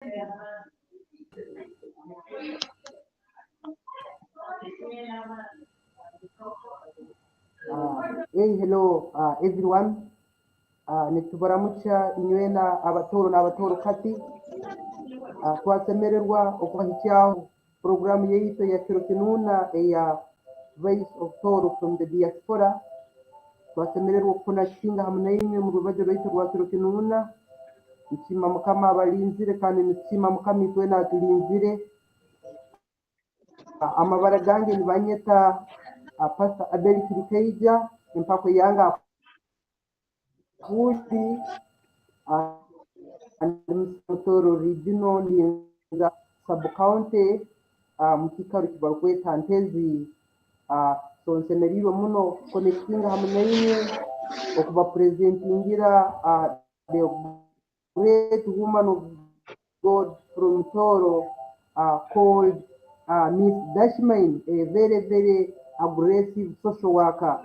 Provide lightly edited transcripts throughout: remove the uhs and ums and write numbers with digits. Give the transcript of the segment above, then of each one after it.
Hello everyone. Nitubaramucha inywena abatoro n'abatoro kati twasemererwa okubahikyaaho programu yaitu ya kiro kinuna eya Voice of Tooro from the Diaspora. Twasemererwa okufuna kitinga hamu naimwe mu rubaju rwaitu rwa kiro kinuna. Nshima mukama abalinzire kandi nshima mukama itwena atulinzire. Amabara gange nibanyeta Pastor Abel Kirikeija empako yanga Futi Tooro regional linza sub county mukikaru kibakweta Ntezi so nsemeriro muno connecting hamwe naimwe okuba presentingira the great woman of God from Tooro called Miss Dashmain, a very aggressive social worker.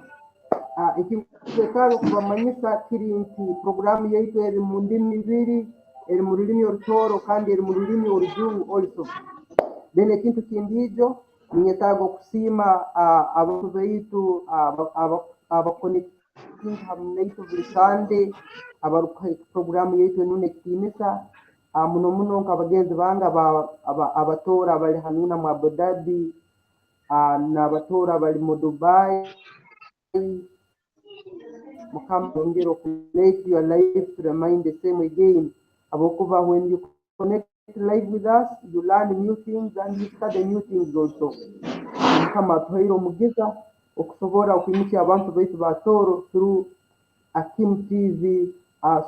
Ikiwezekana kubamanyisa kiri nti programu yaitu eri mu ndimi ibiri, eri mu rurimi Tooro kandi eri mu rurimi Urdu also. Then ekintu kindi ijo ninyetaga okusima abantu baitu abaconnecting hamwe naitu buri Sunday abaruka programu yaitu nune kitinisa muno nk'abagenzi bange abatooro abali hanuna mu Abu Dhabi n'abatooro abali mu Dubai. Mukama ongera connect your life to remind the same again abokuba when you connect live with us you learn new things and you study new things also. Mukama tuhairo mugiza okusobora okwimikya abantu baitu ba Tooro through Akim TV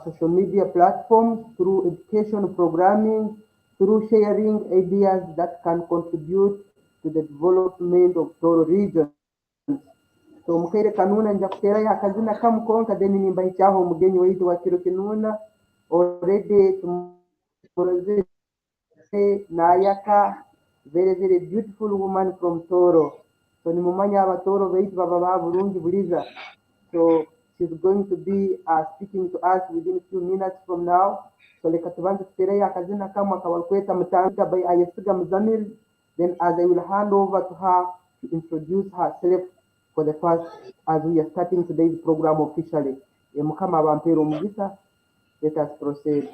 social media platforms, through education programming, through sharing ideas that can contribute to the development of Tooro region. So mukere kanuna nja kutera ya kazina kamukonka deni nimbahichaho mugenyi waitu wa kiro kinuna already tumureze Nayaka, very beautiful woman from Tooro. So nimumanya aba Tooro baitu baba Burungi buliza. So she's going to be speaking to us within a few minutes from now. So leka tubanze kutera ya kazina kama kawakweta mutanga by Ayesiga Muzamil. Then as I will hand over to her to introduce herself for the first, as we are starting today's program officially. Mukama bampero mugisa, let us proceed.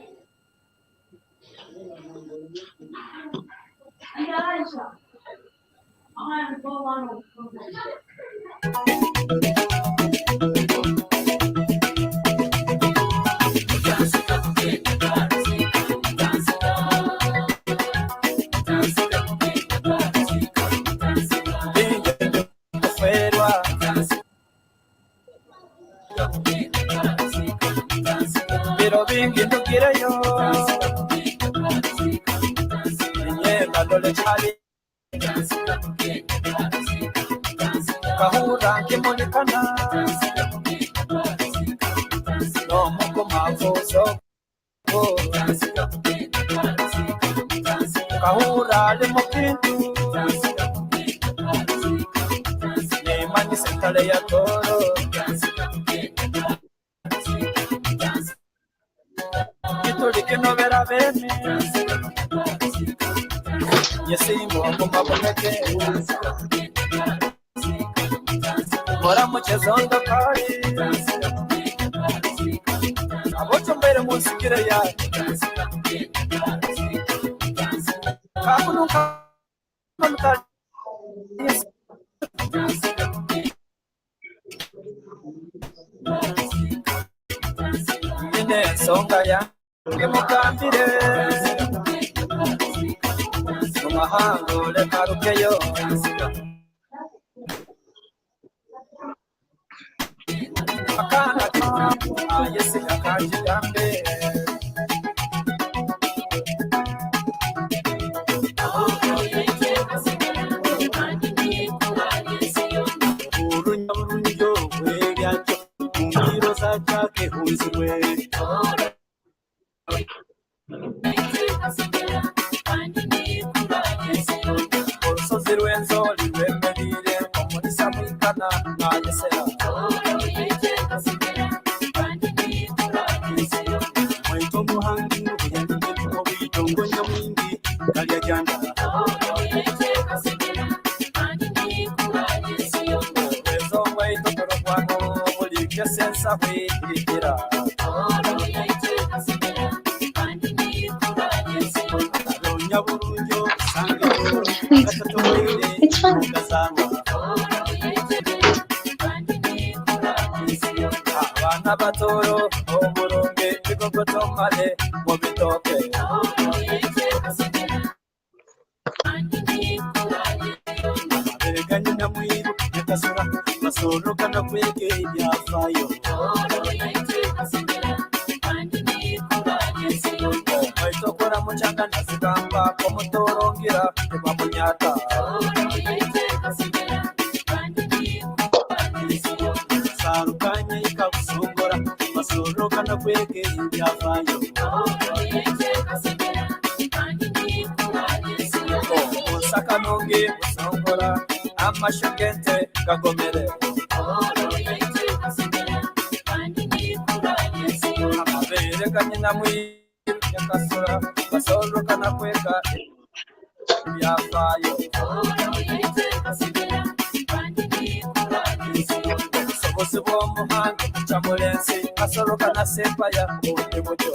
mingi kalya janda ezongwa itokoro kwano buli kyesensa bwirikira aronya bulungi obusangeyo gatatoweire mugasangwa abaana batooro omulunge bigogotomale mu bitooke amabereganyina mwiru nekasula basoloka nakwega ebyafaayo omaitokora mukyanga nazigambako mutoolongira tebamunyata sarukanya ikakusongora basoloka nakwega ebyafaayo Osaka nonge musongola amashokente kagomere amabere ganyina mwiru yakasula basoloka nakwega ebyafaayo obusobozi bw'omuhanga kyamulensi kasoloka na sepaya obundi butyo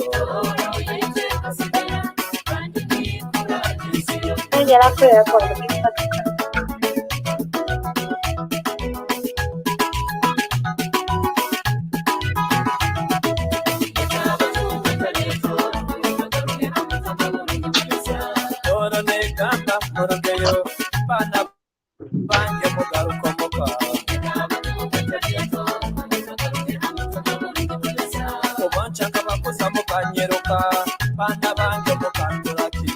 Tooro negamba murugeyo baana bange mugalukomoka obanchaka bakuza mukanyeruka baana bange mukantulaki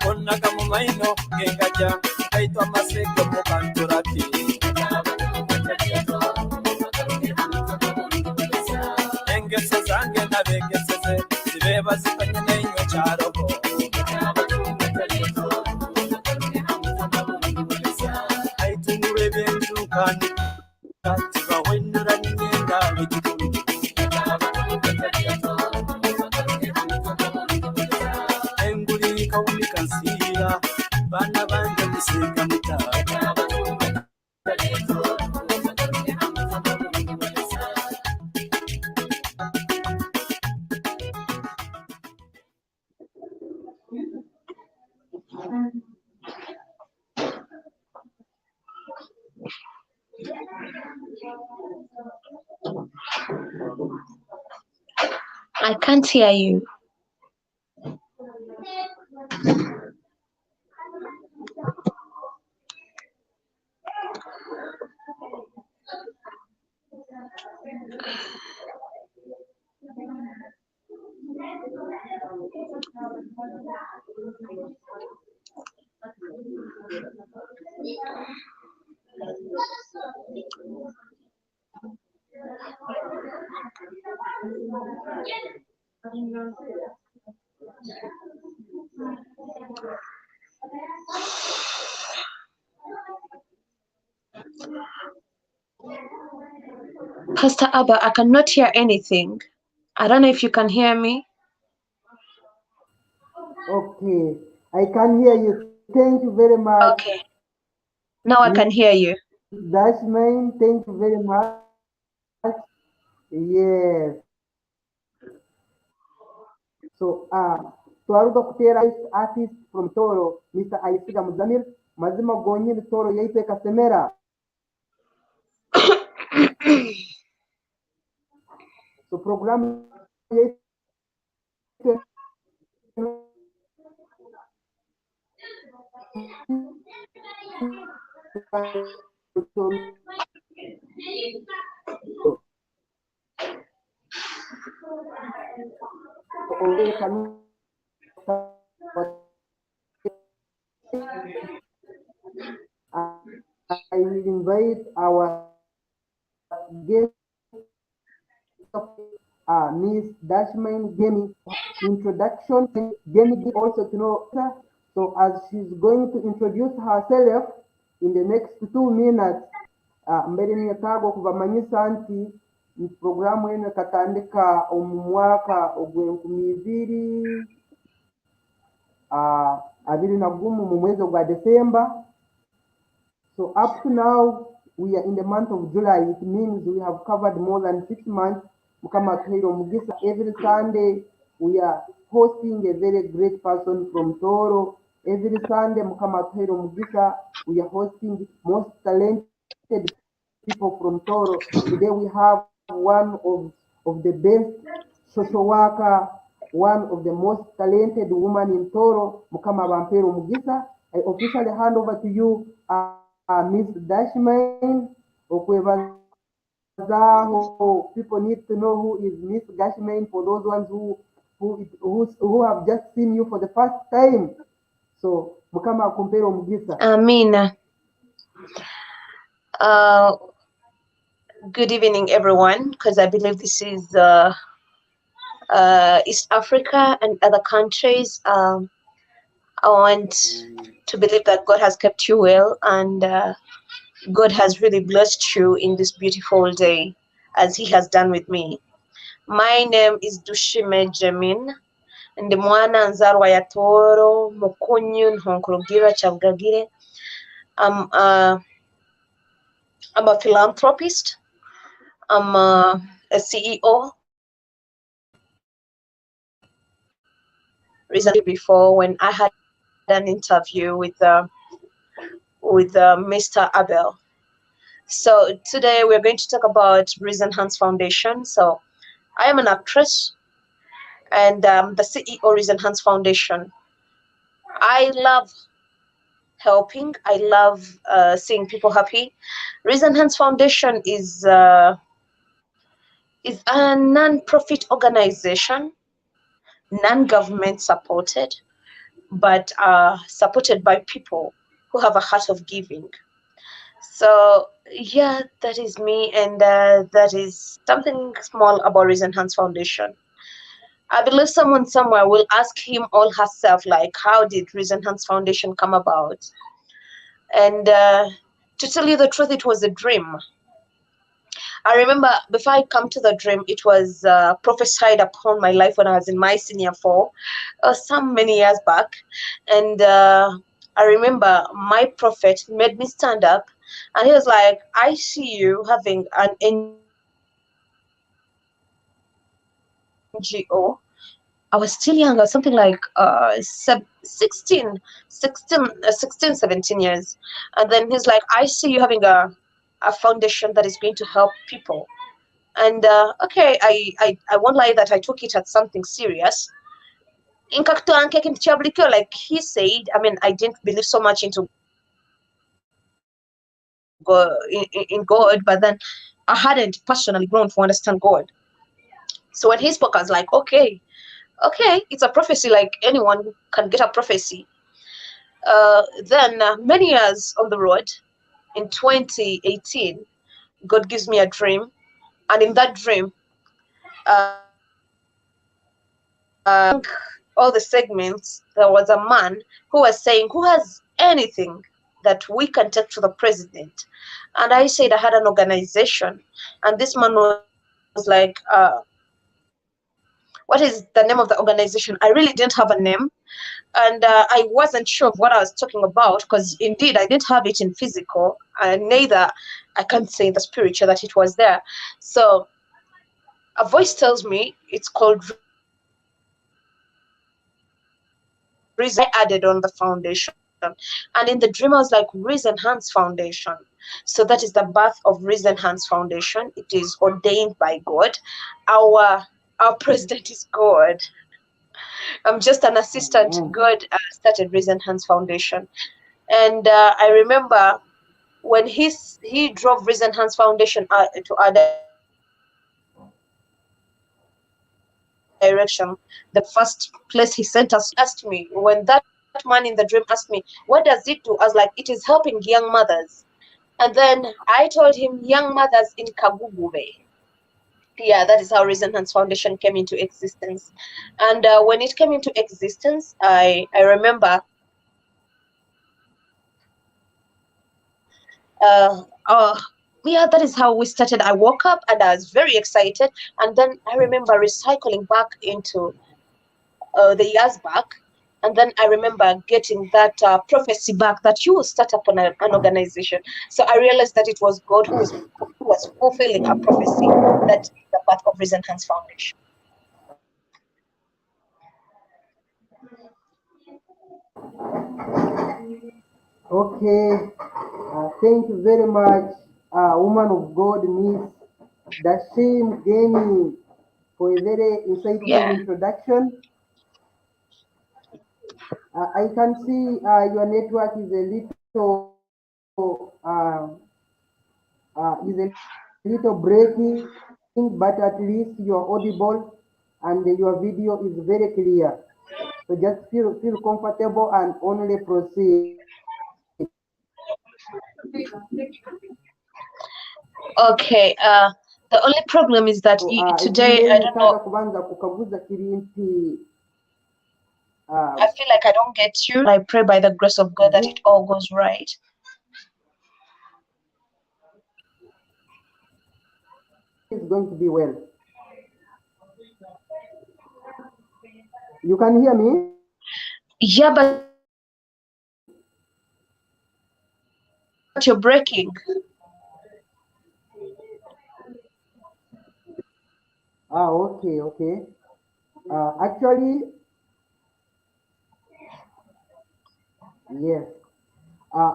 onnaga mu maino gengaja gaitwa maseke mukantulaki engeso zange nabegeseze zibeebazikanye n'ennyo kyalogo aitungula ebyenjukani tibawenula nnyenga ekikulu enguli kawunika nsiira baana bange musiika mutaaga I can't hear you. Pastor Abba, I cannot hear anything. I don't know if you can hear me. Okay, I can hear you. Thank you very much. Okay. Now I can hear you. That's mine. Thank you very much. Yes. So, twaruga kutera artist from Tooro, Mr. Aisiga Muzamir, mazima gonyini Tooro yaitwe Kasemera. So program yaitwe I will invite our guest, Miss Dashman Gemi, introduction. Gemi also to know her. So as she's going to introduce herself in the next 2 minutes, mbere niyetaga okubamanyisa nti porogaramu eno ekatandika omu mwaka ogw'enkumi 2021 mu mwezi ogwa December. So up to now we are in the month of July. It means we have covered more than 6 months. Mukama Tooro Mugisa, every Sunday we are hosting a very great person from Tooro. Every Sunday Mukama Tooro Mugisa, we are hosting most talented people from Tooro. Today we have one of the best social worker, one of the most talented woman in Tooro, Mukama Bampero Mugisa. I officially hand over to you, Miss Dashmain Okwebazaho. People need to know who is Miss Dashmain for those ones who have just seen you for the first time. So Mukama Kumpero Mugisa. Amina. Good evening, everyone, because I believe this is East Africa and other countries. I want to believe that God has kept you well, and God has really blessed you in this beautiful day, as He has done with me. My name is Dushime Jamin, ndi mwana nzarwa ya Tooro Mukunyu Ntonkurugirwa Cyabwagire. I'm a philanthropist. I'm a CEO. Recently, before, when I had an interview with Mr. Abel. So today we're going to talk about Reason Hands Foundation. So I am an actress and the CEO Reason Hands Foundation. I love helping. I love seeing people happy. Reason Hands Foundation is a non-profit organization, non-government supported, but supported by people who have a heart of giving. So yeah, that is me, and that is something small about Reason Hands Foundation. I believe someone somewhere will ask him or herself, like, how did Reason Hands Foundation come about? And to tell you the truth, it was a dream. I remember before I come to the dream, it was prophesied upon my life when I was in my senior 4, some many years back. And I remember my prophet made me stand up, and he was like, I see you having an NGO. I was still young, I was something like 16, 17 years. And then he's like, I see you having a foundation that is going to help people. And okay, I won't lie that I took it as something serious. Like he said, I mean, I didn't believe so much into God, but then I hadn't personally grown to understand God. So when he spoke, I was like, okay, it's a prophecy, like anyone can get a prophecy. Then many years on the road, in 2018, God gives me a dream, and in that dream, all the segments, there was a man who was saying, who has anything that we can take to the president? And I said I had an organization, and this man was like, what is the name of the organization? I really didn't have a name, and I wasn't sure of what I was talking about, because indeed I didn't have it in physical, and neither I can't say in the spiritual that it was there. So a voice tells me it's called Reason. I added on the foundation, and in the dream I was like, Reason Hands Foundation. So that is the birth of Reason Hands Foundation. It is ordained by God. Our president is God. I'm just an assistant. God started Reason Hands Foundation, and I remember when he drove Reason Hands Foundation to our direction. The first place he sent us, asked me, when that man in the dream asked me, what does it do? I was like, it is helping young mothers. And then I told him, young mothers in Kagugube. Yeah, that is how Reason Hands Foundation came into existence. And when it came into existence, I remember my yeah, that is how we started. I woke up and I was very excited, and then I remember recycling back into the years back, and then I remember getting that prophecy back that you will start up on an organization. So I realized that it was God who was fulfilling a prophecy that is the path of Reason Hands Foundation. Okay, thank you very much, woman of God, Miss Dashim Geni, for a very insightful Yeah. introduction. I can see your network is a little breaking, but at least you're audible and your video is very clear. So just feel comfortable and only proceed. Okay. The only problem is that So today igihe I don't know. nitaga kubanza kukaguza kirinti I feel like I don't get you. I pray by the grace of God that it all goes right. is going to be well. You can hear me? Yeah, but you're breaking. Okay, okay. Actually, yes.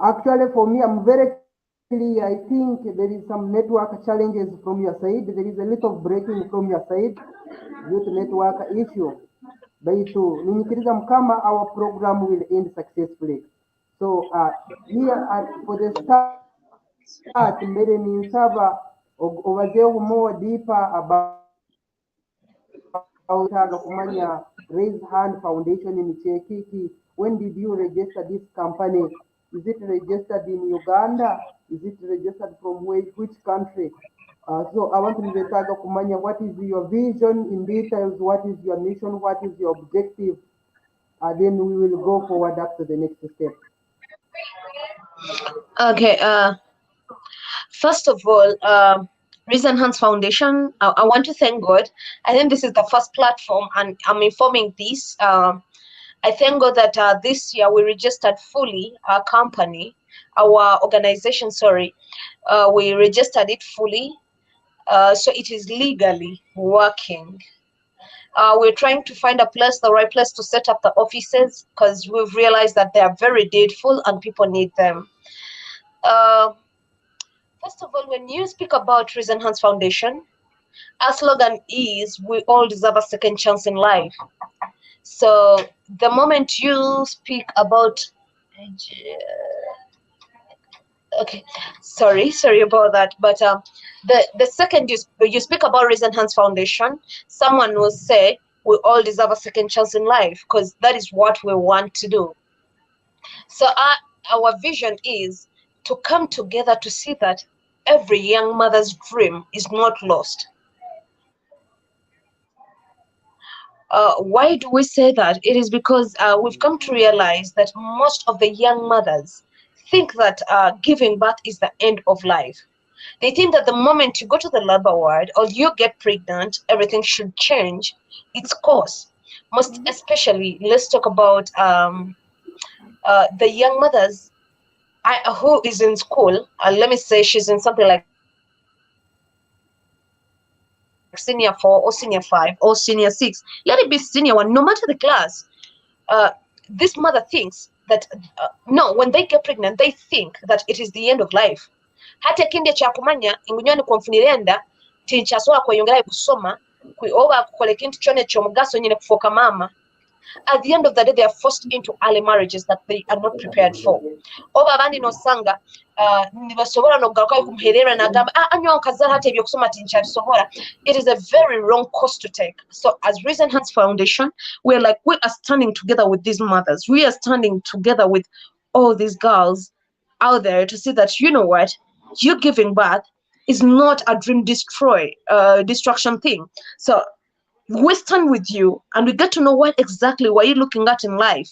Actually, for me, I'm very clear. I think there is some network challenges from your side. There is a little breaking from your side due to network issue. Baitu, ninyikiriza mkama our program will end successfully. So here for the start, mbere ninsaba obazeeho more deeper about taga kumanya Raise Hand Foundation in Chekiki. When did you register this company? Is it registered in Uganda? Is it registered from which country? So I want to Nivetaga kumanya what is your vision in details, what is your mission, what is your objective? Then we will go forward up to the next step. Okay. First of all, Reason Hands Foundation, I want to thank God. I think this is the first platform, and I'm informing this. I thank God that this year we registered fully our company, our organization, sorry. We registered it fully, so it is legally working. We're trying to find a place, the right place to set up the offices, because we've realized that they are very needful and people need them. Uh, First of all, when you speak about Reason Hands Foundation, our slogan is we all deserve a second chance in life. So the moment you speak about okay, sorry about that, but the second you speak about Reason Hands Foundation, someone will say we all deserve a second chance in life because that is what we want to do. So our vision is to come together to see that every young mother's dream is not lost. Why do we say that? It is because we've come to realize that most of the young mothers think that giving birth is the end of life. They think that the moment you go to the labor ward or you get pregnant, everything should change its course. Most especially, let's talk about the young mothers who is in school. Let me say she's in something like senior 4 or senior 5 or senior 6. Let it be senior 1, no matter the class. This mother thinks that no, when they get pregnant, they think that it is the end of life. Hata ekindi ekyakumanya ingunywani kwenfunirenda tinchasobola kweyongerayo kusoma oba kukola ekintu kyona ekyomugaso nyine kufuuka maama. At the end of the day, they are forced into early marriages that they are not prepared for. Oba abandi nosanga nibasobola nokugarukayo kumuherera nagamba anyo nkazala hati ebyokusoma tinkyabisobola. It is a very wrong course to take. So as Reason Hands Foundation, we are standing together with these mothers. We are standing together with all these girls out there to see that, you know what, you giving birth is not a dream destruction thing. So we stand with you and we get to know what exactly were you looking at in life,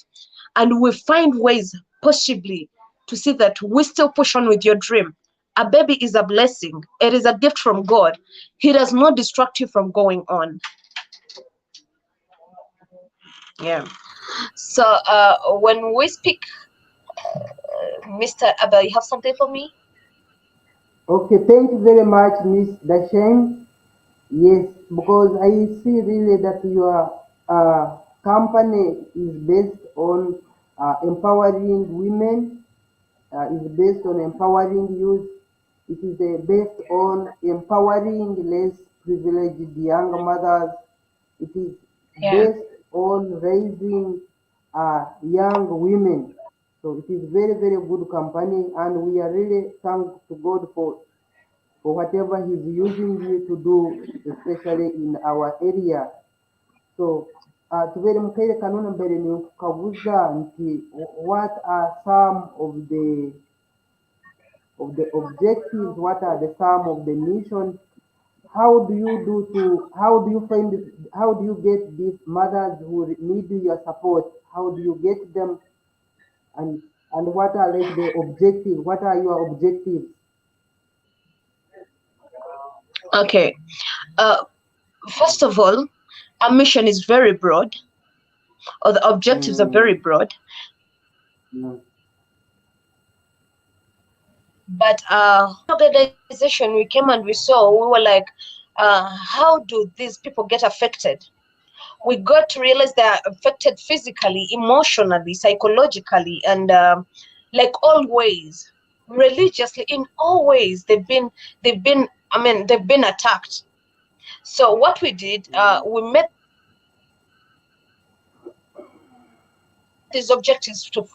and we find ways possibly to see that we still push on with your dream A baby is a blessing. It is a gift from God. He does not distract you from going on. Yeah. So when we speak, Mr. Abel, you have something for me? Okay, thank you very much, Miss Dashen. Yes, because I see really that your company is based on empowering women, is based on empowering youth. It is based on empowering less privileged young mothers. It is Yeah. based on raising young women. So it is very, very good company, and we are really thankful to God for whatever He's using you to do, especially in our area. So tubere mu karere ka none mbere ni kabuza nti what are some of the objectives, what are the some of the missions, how do you do to, how do you find, how do you get these mothers who need your support, how do you get them, and what are like the objectives, what are your objectives? Okay. Uh, First of all, our mission is very broad, or the objectives are very Mm, broad. mm, But organization, we came and we saw, we were like, how do these people get affected? We got to realize they are affected physically, emotionally, psychologically, and like always, religiously, in all ways, they've been attacked. So what we did, we made these objectives to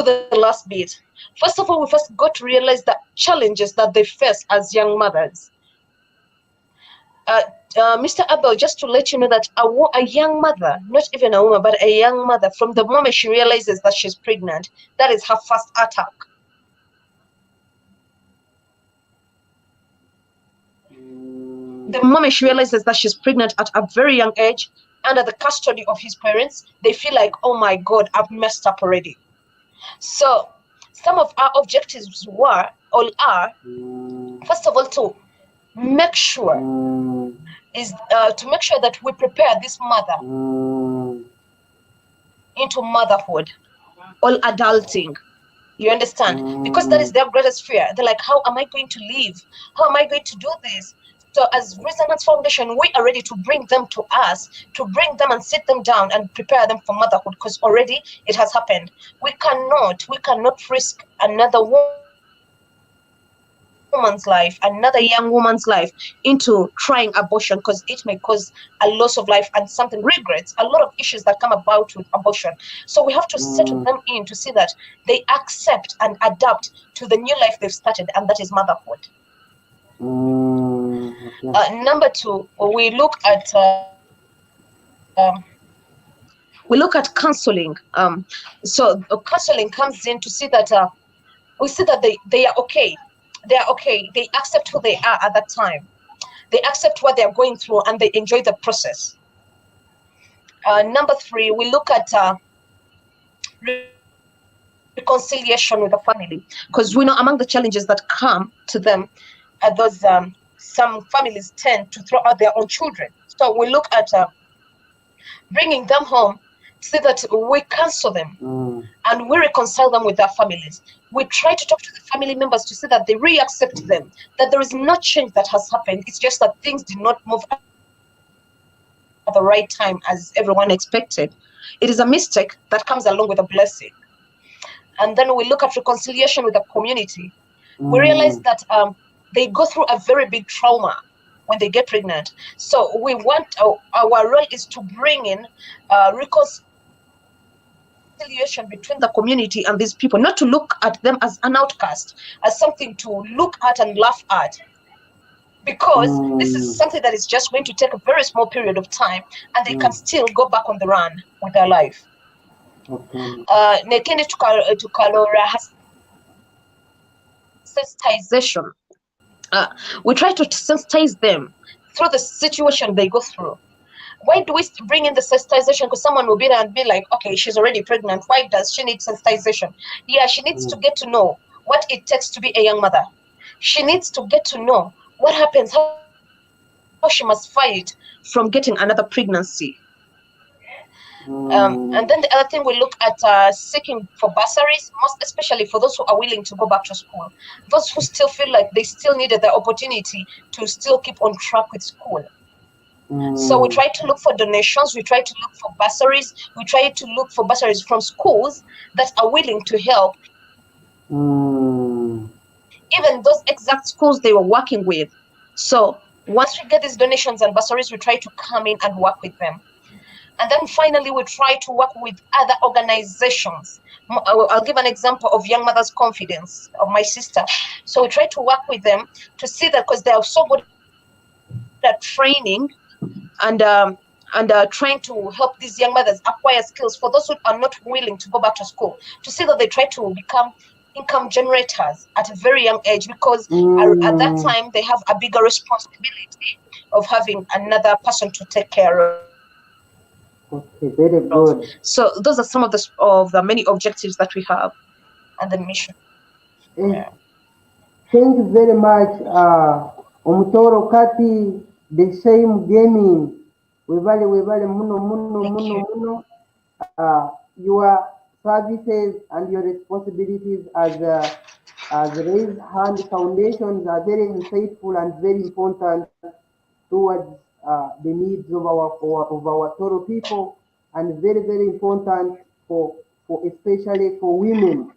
the last bit. First of all, we first got to realize the challenges that they face as young mothers. Mr. Abel, just to let you know that a young mother, not even a woman, but a young mother, from the moment she realizes that she's pregnant, that is her first attack. The moment she realizes that she's pregnant at a very young age, under the custody of his parents, they feel like, oh my God, I've messed up already. So some of our objectives were, or are, first of all, to make sure that we prepare this mother into motherhood or adulting. You understand? Because that is their greatest fear. They're like, how am I going to live? How am I going to do this? So as Resonance Foundation, we are ready to bring them to us, to bring them and sit them down and prepare them for motherhood, because already it has happened. We cannot risk another woman's life, another young woman's life, into trying abortion, because it may cause a loss of life and something regrets, a lot of issues that come about with abortion. So we have to settle them in to see that they accept and adapt to the new life they've started, and that is motherhood. Okay. Number two, we look at counseling. So counseling comes in to see that we see that they are okay. They are okay. They accept who they are at that time. They accept what they are going through, and they enjoy the process. Number three, we look at reconciliation with the family, because we know among the challenges that come to them are those some families tend to throw out their own children. So we look at bringing them home, see that we counsel them and we reconcile them with their families. We try to talk to the family members to see that they re-accept them, that there is no change that has happened. It's just that things did not move at the right time as everyone expected. It is a mistake that comes along with a blessing. And then we look at reconciliation with the community. We realize that they go through a very big trauma when they get pregnant. So we want, our role is to bring in reconciliation between the community and these people, not to look at them as an outcast, as something to look at and laugh at, because this is something that is just going to take a very small period of time, and they can still go back on the run with their life. Nekindi tukalora sensitization. We try to sensitize them through the situation they go through. Why do we bring in the sensitization? Because someone will be there and be like, okay, she's already pregnant. Why does she need sensitization? Yeah, she needs to get to know what it takes to be a young mother. she needs to get to know what happens, how she must fight from getting another pregnancy. And then the other thing, we look at seeking for bursaries, most especially for those who are willing to go back to school, those who still feel like they still needed the opportunity to still keep on track with school. So we try to look for donations, we try to look for bursaries, we try to look for bursaries from schools that are willing to help, even those exact schools they were working with. So once we get these donations and bursaries, we try to come in and work with them. And then finally, we try to work with other organizations. I'll give an example of Young Mothers Confidence of my sister. So we try to work with them to see that, because they are so good at training and trying to help these young mothers acquire skills for those who are not willing to go back to school, to see that they try to become income generators at a very young age, because at that time they have a bigger responsibility of having another person to take care of. Okay, very So good. those are some of the many objectives that we have and the mission. Eh, Yeah. Thank you very much, Omutoro Kati, the same gaming. Webale muno muno Thank muno you. muno. Your services and your responsibilities as Raise Hand Foundations are very insightful and very important towards the needs of our Toro people, and very important for especially for women.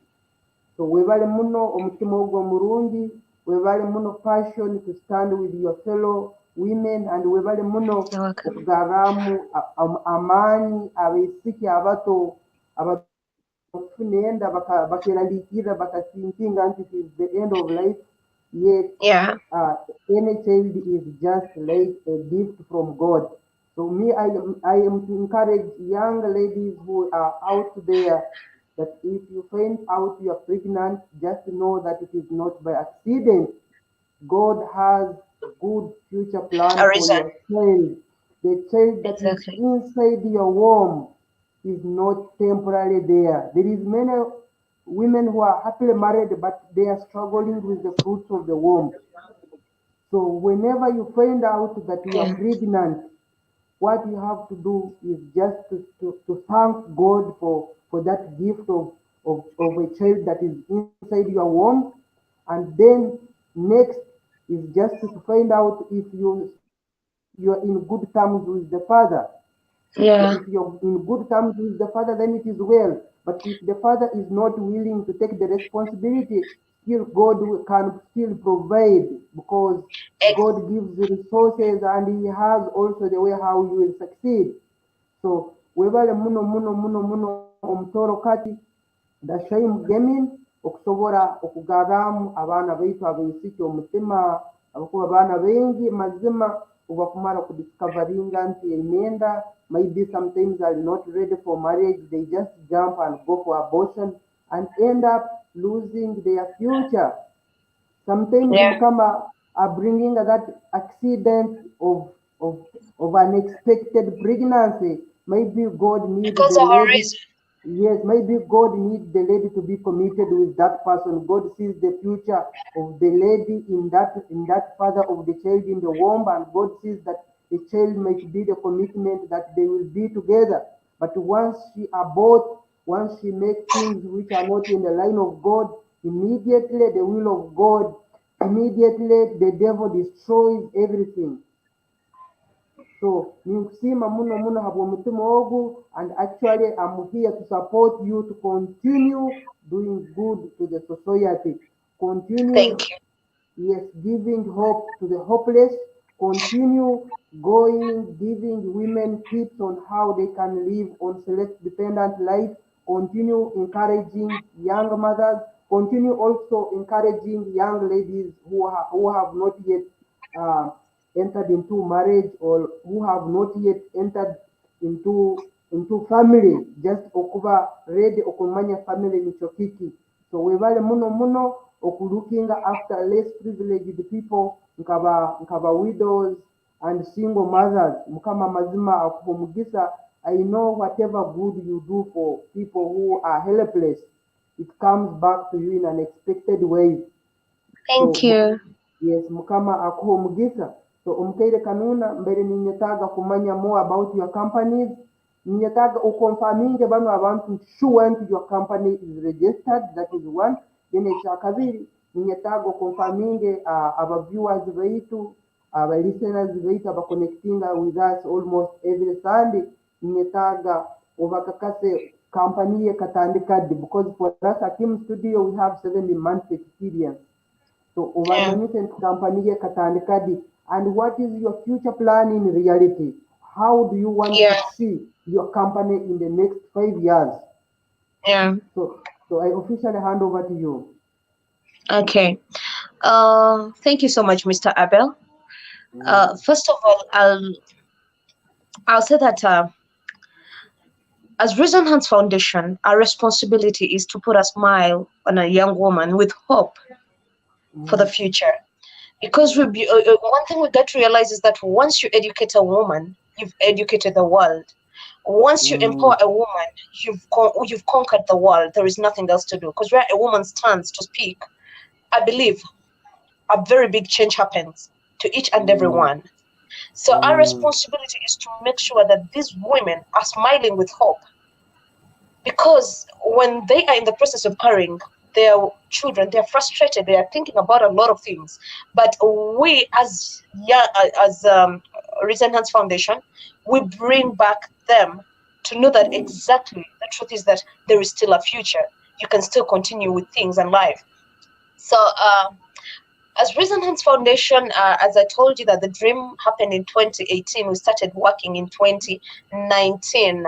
So webale muno omutima ogwo murungi, webale muno passion to stand with your fellow women, and webale muno You're welcome. okugaramu amaani abaisiki abato abafunenda bakeraliikirira bakathinkinga nti it is the end of life, yet Yeah. any child is just like a gift from God. So me, I am to encourage young ladies who are out there that if you find out you are pregnant, just know that it is not by accident. God has good future plan A for reason. your child. The child that is Exactly. inside your womb is not temporarily there. There is many women who are happily married, but they are struggling with the fruits of the womb. So whenever you find out that you are Yeah. pregnant, what you have to do is just to thank God for that gift of a child that is inside your womb. And then next is just to find out if you're in good terms with the Father. So Yeah. if you're in good terms with the Father, then it is well. But if the Father is not willing to take the responsibility, still God can still provide, because Ex- God gives the resources and He has also the way how you will succeed. So webale muno omutoro kati ndashaimu gaming okusobora okugaramu abaana baitu abaisiki omutima abakuba abaana bengi mazima obakumara kudiscoveringa nti emyenda maybe sometimes are not ready for marriage, they just jump and go for abortion and end up losing their future. Sometimes yeah. mukama are bringing that accident of of unexpected pregnancy. Maybe God need Because the of a lady. reason. Yes, maybe God needs the lady to be committed with that person. God sees the future of the lady in that father of the child in the womb, and God sees that the child might be the commitment that they will be together. But once she aborts, once she makes things which are not in the line of God, immediately the will of God, immediately the devil destroys everything. So ninkusima muno habwa mutima ogu, and actually I'm here to support you to continue doing good to the society. Continue, Thank you. yes, giving hope to the hopeless. Continue going, giving women tips on how they can live on self-dependent life. Continue encouraging young mothers. Continue also encouraging young ladies who have not yet uh, entered into marriage, or who have not yet entered into family, just okuba ready okumanya family nicho kiki. So webale muno okulooking after less privileged people, nkaba widows and single mothers. Mukama mazima akuhumugisa. I know whatever good you do for people who are helpless, it comes back to you in unexpected ways. Thank you. Yes, Mukama akuha omugisa. So omukaire kanuna mbere ninyetaga kumanya more about your companies. Ninyetaga ukonfaminge bano abantu sure nti your company is registered. That is one. Then ekyakabiri ninyetaga ukonfaminge aba viewers baitu, aba listeners baitu aba connecting with us almost every Sunday. Ninyetaga ubakakase company ye katandikadde, because for us at Team Studio we have 7 months experience. So overmanagement and company katandikadi, and what is your future plan in reality? How do you want to see your company in the next 5 years? Yeah. So I officially hand over to you. Okay. Thank you so much, Mr. Abel. First of all, I'll say that as Reason Hands Foundation, our responsibility is to put a smile on a young woman with hope for the future. Because one thing we got to realize is that once you educate a woman, you've educated the world. Once you empower a woman, you've conquered the world. There is nothing else to do. Because where a woman stands to speak, I believe a very big change happens to each and every one. So our responsibility is to make sure that these women are smiling with hope. Because when they are in the process of carrying their children, they are frustrated, they are thinking about a lot of things. But we as Reason Hands Foundation, we bring back them to know that exactly the truth is that there is still a future. You can still continue with things and life. So as Reason Hands Foundation, as I told you that the dream happened in 2018, we started working in 2019.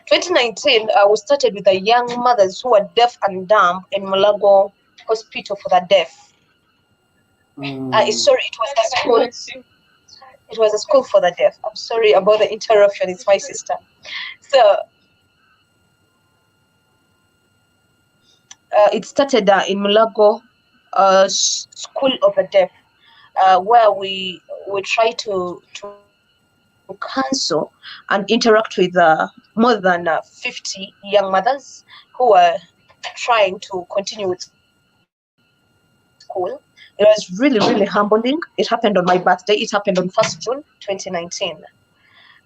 2019, we started with the young mothers who were deaf and dumb in Mulago Hospital for the Deaf. Sorry, it was a school. It was a school for the deaf. I'm sorry about the interruption. It's my sister. So it started in Mulago School of the Deaf, where we try to counsel and interact with more than 50 young mothers who were trying to continue with school. It was really, really humbling. It happened on my birthday. It happened on 1st June 2019.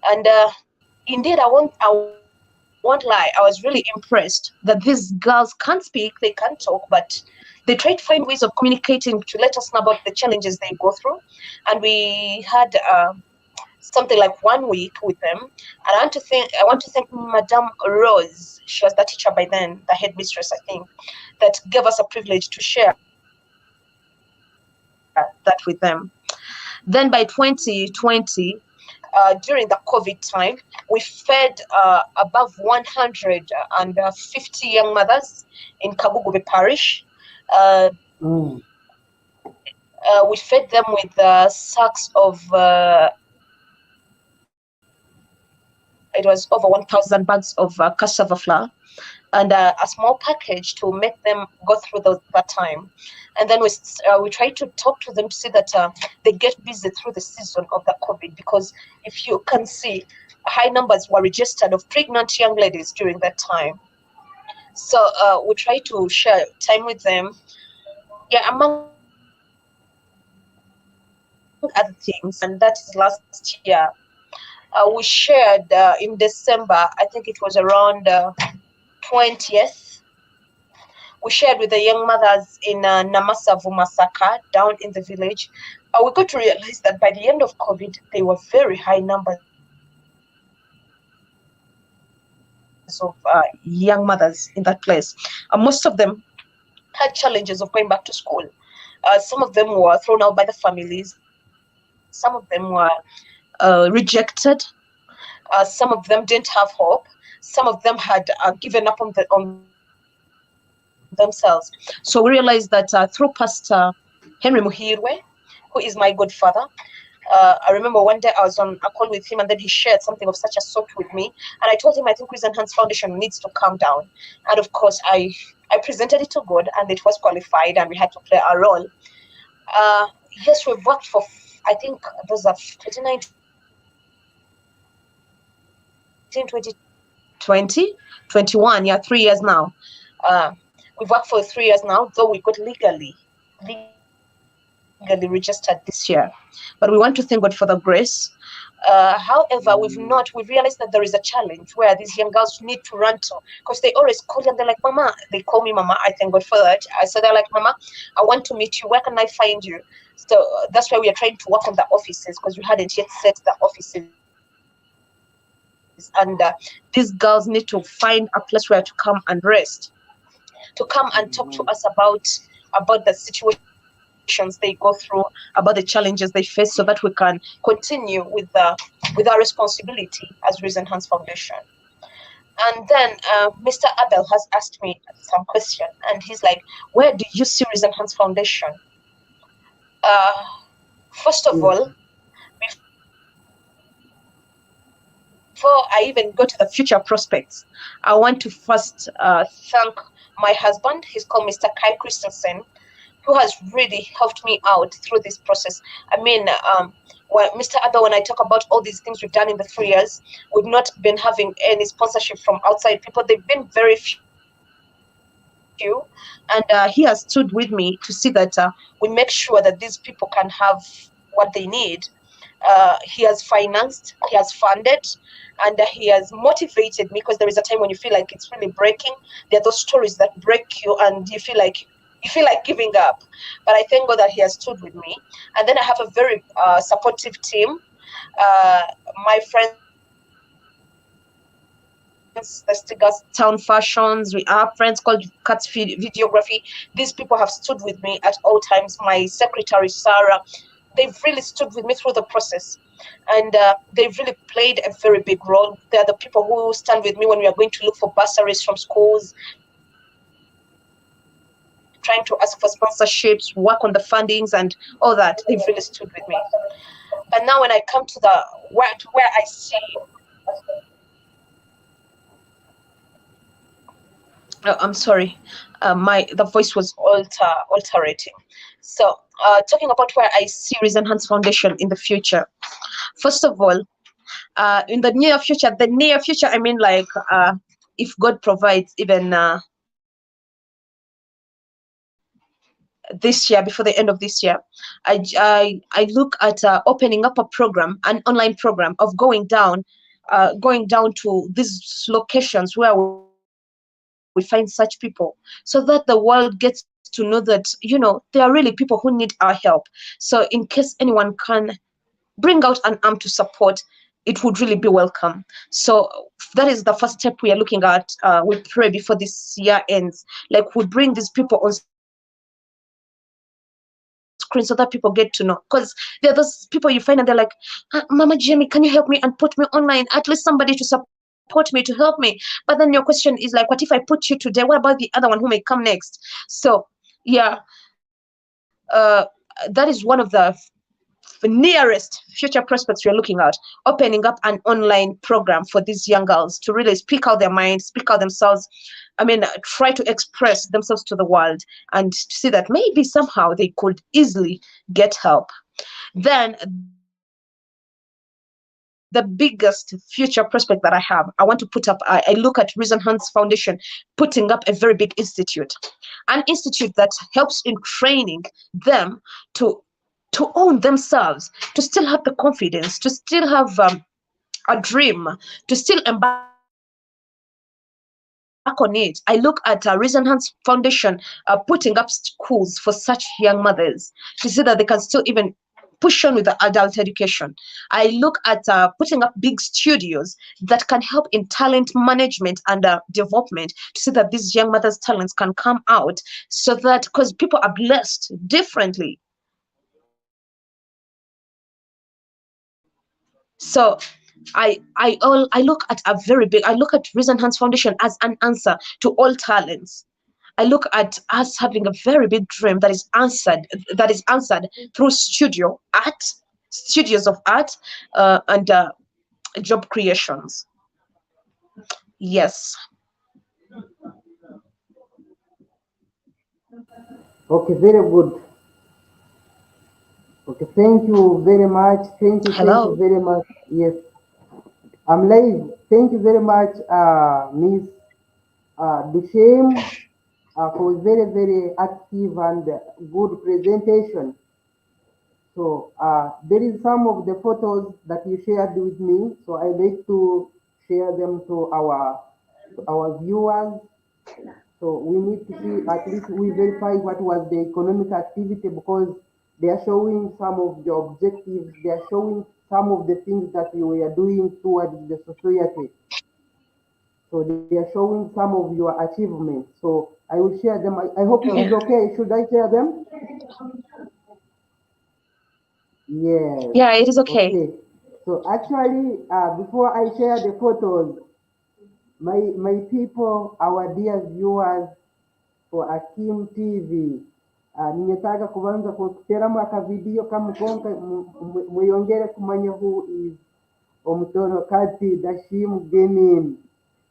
And indeed, I won't lie, I was really impressed that these girls can't speak, they can't talk, but they try to find ways of communicating to let us know about the challenges they go through. And we had something like 1 week with them. And I want to thank Madame Rose. She was the teacher by then, the headmistress, I think, that gave us a privilege to share that with them. Then by 2020, during the COVID time, we fed above 150 young mothers in Kabugube Parish. We fed them with sacks of it was over 1,000 bags of cassava flour, and a small package to make them go through that time. And then we try to talk to them to see that they get busy through the season of the COVID, because if you can see, high numbers were registered of pregnant young ladies during that time. So we try to share time with them. Yeah, among other things, and that is last year. We shared in December, I think it was around 20th. We shared with the young mothers in Namasavu Masaka, down in the village. We got to realize that by the end of COVID, there were very high numbers of young mothers in that place. Most of them had challenges of going back to school. Some of them were thrown out by the families. Some of them were rejected. Some of them didn't have hope. Some of them had given up on themselves. So we realized that through Pastor Henry Muhirwe, who is my godfather, I remember one day I was on a call with him, and then he shared something of such a sort with me, and I told him I think Reason Hands Foundation needs to calm down. And of course I presented it to God, and it was qualified, and we had to play our role. Yes, we've worked for, I think those are 2019, 2020, 21, yeah, 3 years now. We've worked for 3 years now, though we got legally legally registered this year. But we want to thank God for the grace. However, we realized that there is a challenge where these young girls need to run to, because they always call you and they're like, Mama, they call me Mama. I thank God for that. I said, they're like, Mama, I want to meet you. Where can I find you? So that's why we are trying to work on the offices, because we hadn't yet set the offices. And these girls need to find a place where to come and rest, to come and talk to us about the situations they go through, about the challenges they face, so that we can continue with our responsibility as Reason Hands Foundation. And then Mr. Abel has asked me some question, and he's like, where do you see Reason Hands Foundation? uh, First of Yes. all, before I even go to the future prospects, I want to first thank my husband. He's called Mr. Kai Christensen, who has really helped me out through this process. I mean, Mr. Abba, when I talk about all these things we've done in the 3 years, we've not been having any sponsorship from outside people. They've been very few. And he has stood with me to see that we make sure that these people can have what they need. He has financed, he has funded, and he has motivated me, because there is a time when you feel like it's really breaking. There are those stories that break you and you feel like giving up. But I thank God that he has stood with me. And then I have a very supportive team. My friends, the Stigas Town Fashions, we have friends called Cuts Videography. These people have stood with me at all times. My secretary, Sarah, they've really stood with me through the process. And they've really played a very big role. They are the people who stand with me when we are going to look for bursaries from schools, trying to ask for sponsorships, work on the fundings, and all that. They've really stood with me. But now, when I come to where I see, oh, I'm sorry, my the voice was alterating. So, talking about where I see Reason Hands Foundation in the future. First of all, in the near future, I mean, like, if God provides, even this year, before the end of this year, I look at opening up a program, an online program of going down to these locations where we find such people, so that the world gets to know that, there are really people who need our help. So in case anyone can bring out an arm to support, it would really be welcome. So that is the first step we are looking at. We pray before this year ends, like we bring these people on screen so that people get to know, because there are those people you find and they're like, Mama Jamie, can you help me and put me online? At least somebody to support me, to help me. But then your question is like, what if I put you today? What about the other one who may come next? So yeah, uh, that is one of the nearest future prospects we are looking at, opening up an online program for these young girls to really speak out their minds, speak out themselves. Try to express themselves to the world, and to see that maybe somehow they could easily get help. Then the biggest future prospect that I have, I want to put up, I look at Reason Hands Foundation putting up a very big institute, an institute that helps in training them to own themselves, to still have the confidence, to still have a dream, to still embark on it. I look at Reason Hands Foundation putting up schools for such young mothers, to see that they can still even push on with the adult education. I look at putting up big studios that can help in talent management and development, to see that these young mothers' talents can come out, so that, because people are blessed differently. So I look at a very big, I look at Reason Hands Foundation as an answer to all talents. I look at us having a very big dream that is answered through studios of art, and job creations. Yes. Okay, very good. Okay, thank you very much. Thank you Hello. very much. Yes, I'm live. Thank you very much, Miss Dushame. for very, very active and good presentation. So there is some of the photos that you shared with me. So I like to share them to our viewers. So we need to see, at least we verify what was the economic activity, because they are showing some of the objectives. They are showing some of the things that we are doing towards the society. So they are showing some of your achievements. So I will share them. I hope it is Yeah. okay. Should I share them? Yes. Yeah, it is okay. Okay. So actually, before I share the photos, my people, our dear viewers for Akim TV, ningetaka kuanza kuteramu akavideo kama konka muyongere kumanya who is Omutono Kati Dashim Gaming.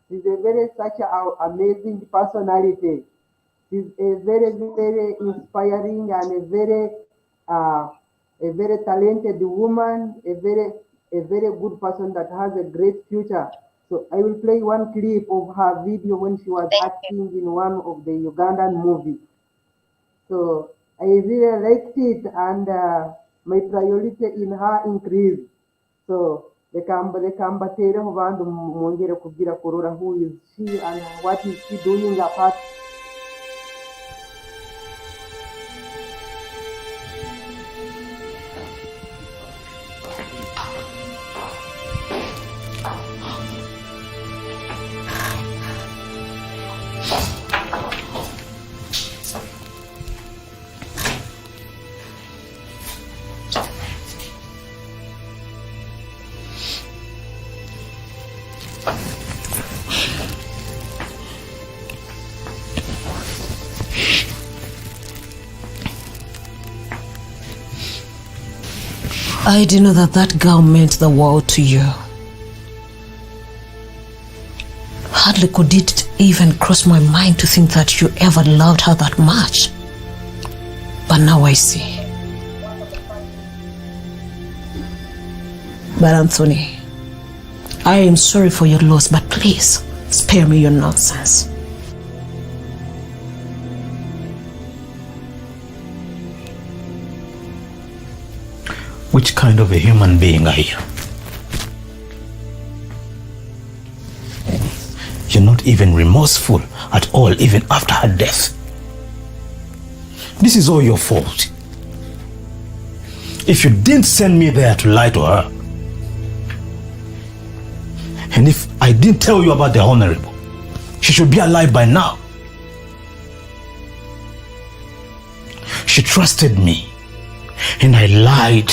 She's a very such a amazing personality. She's a very, very inspiring and uh, a very talented woman, a very good person that has a great future. So I will play one clip of her video when she was acting in one of the Ugandan movies. So I really liked it, and my priority in her increased. So reka mbatereho bandu mwongere kubwira kurora who is she and what is she doing apart. I didn't know that that girl meant the world to you. Hardly could it even cross my mind to think that you ever loved her that much. But now I see. But Anthony, I am sorry for your loss, but please spare me your nonsense. Which kind of a human being are you? You're not even remorseful at all, even after her death. This is all your fault. If you didn't send me there to lie to her, and if I didn't tell you about the Honorable, she should be alive by now. She trusted me, and I lied.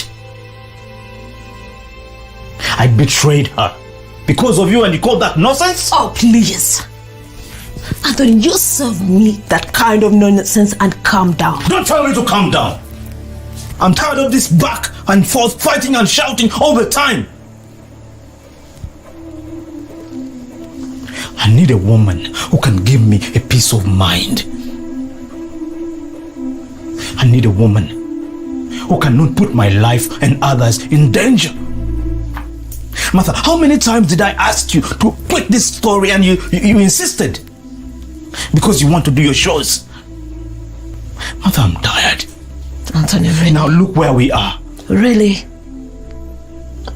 I betrayed her because of you, and you call that nonsense? Oh, please. Anthony, you serve me that kind of nonsense and calm down. Don't tell me to calm down. I'm tired of this back and forth fighting and shouting all the time. I need a woman who can give me a peace of mind. I need a woman who cannot put my life and others in danger. Martha, how many times did I ask you to quit this story and you insisted? Because you want to do your shows. Martha, I'm tired. Anthony, really? Now look where we are. Really?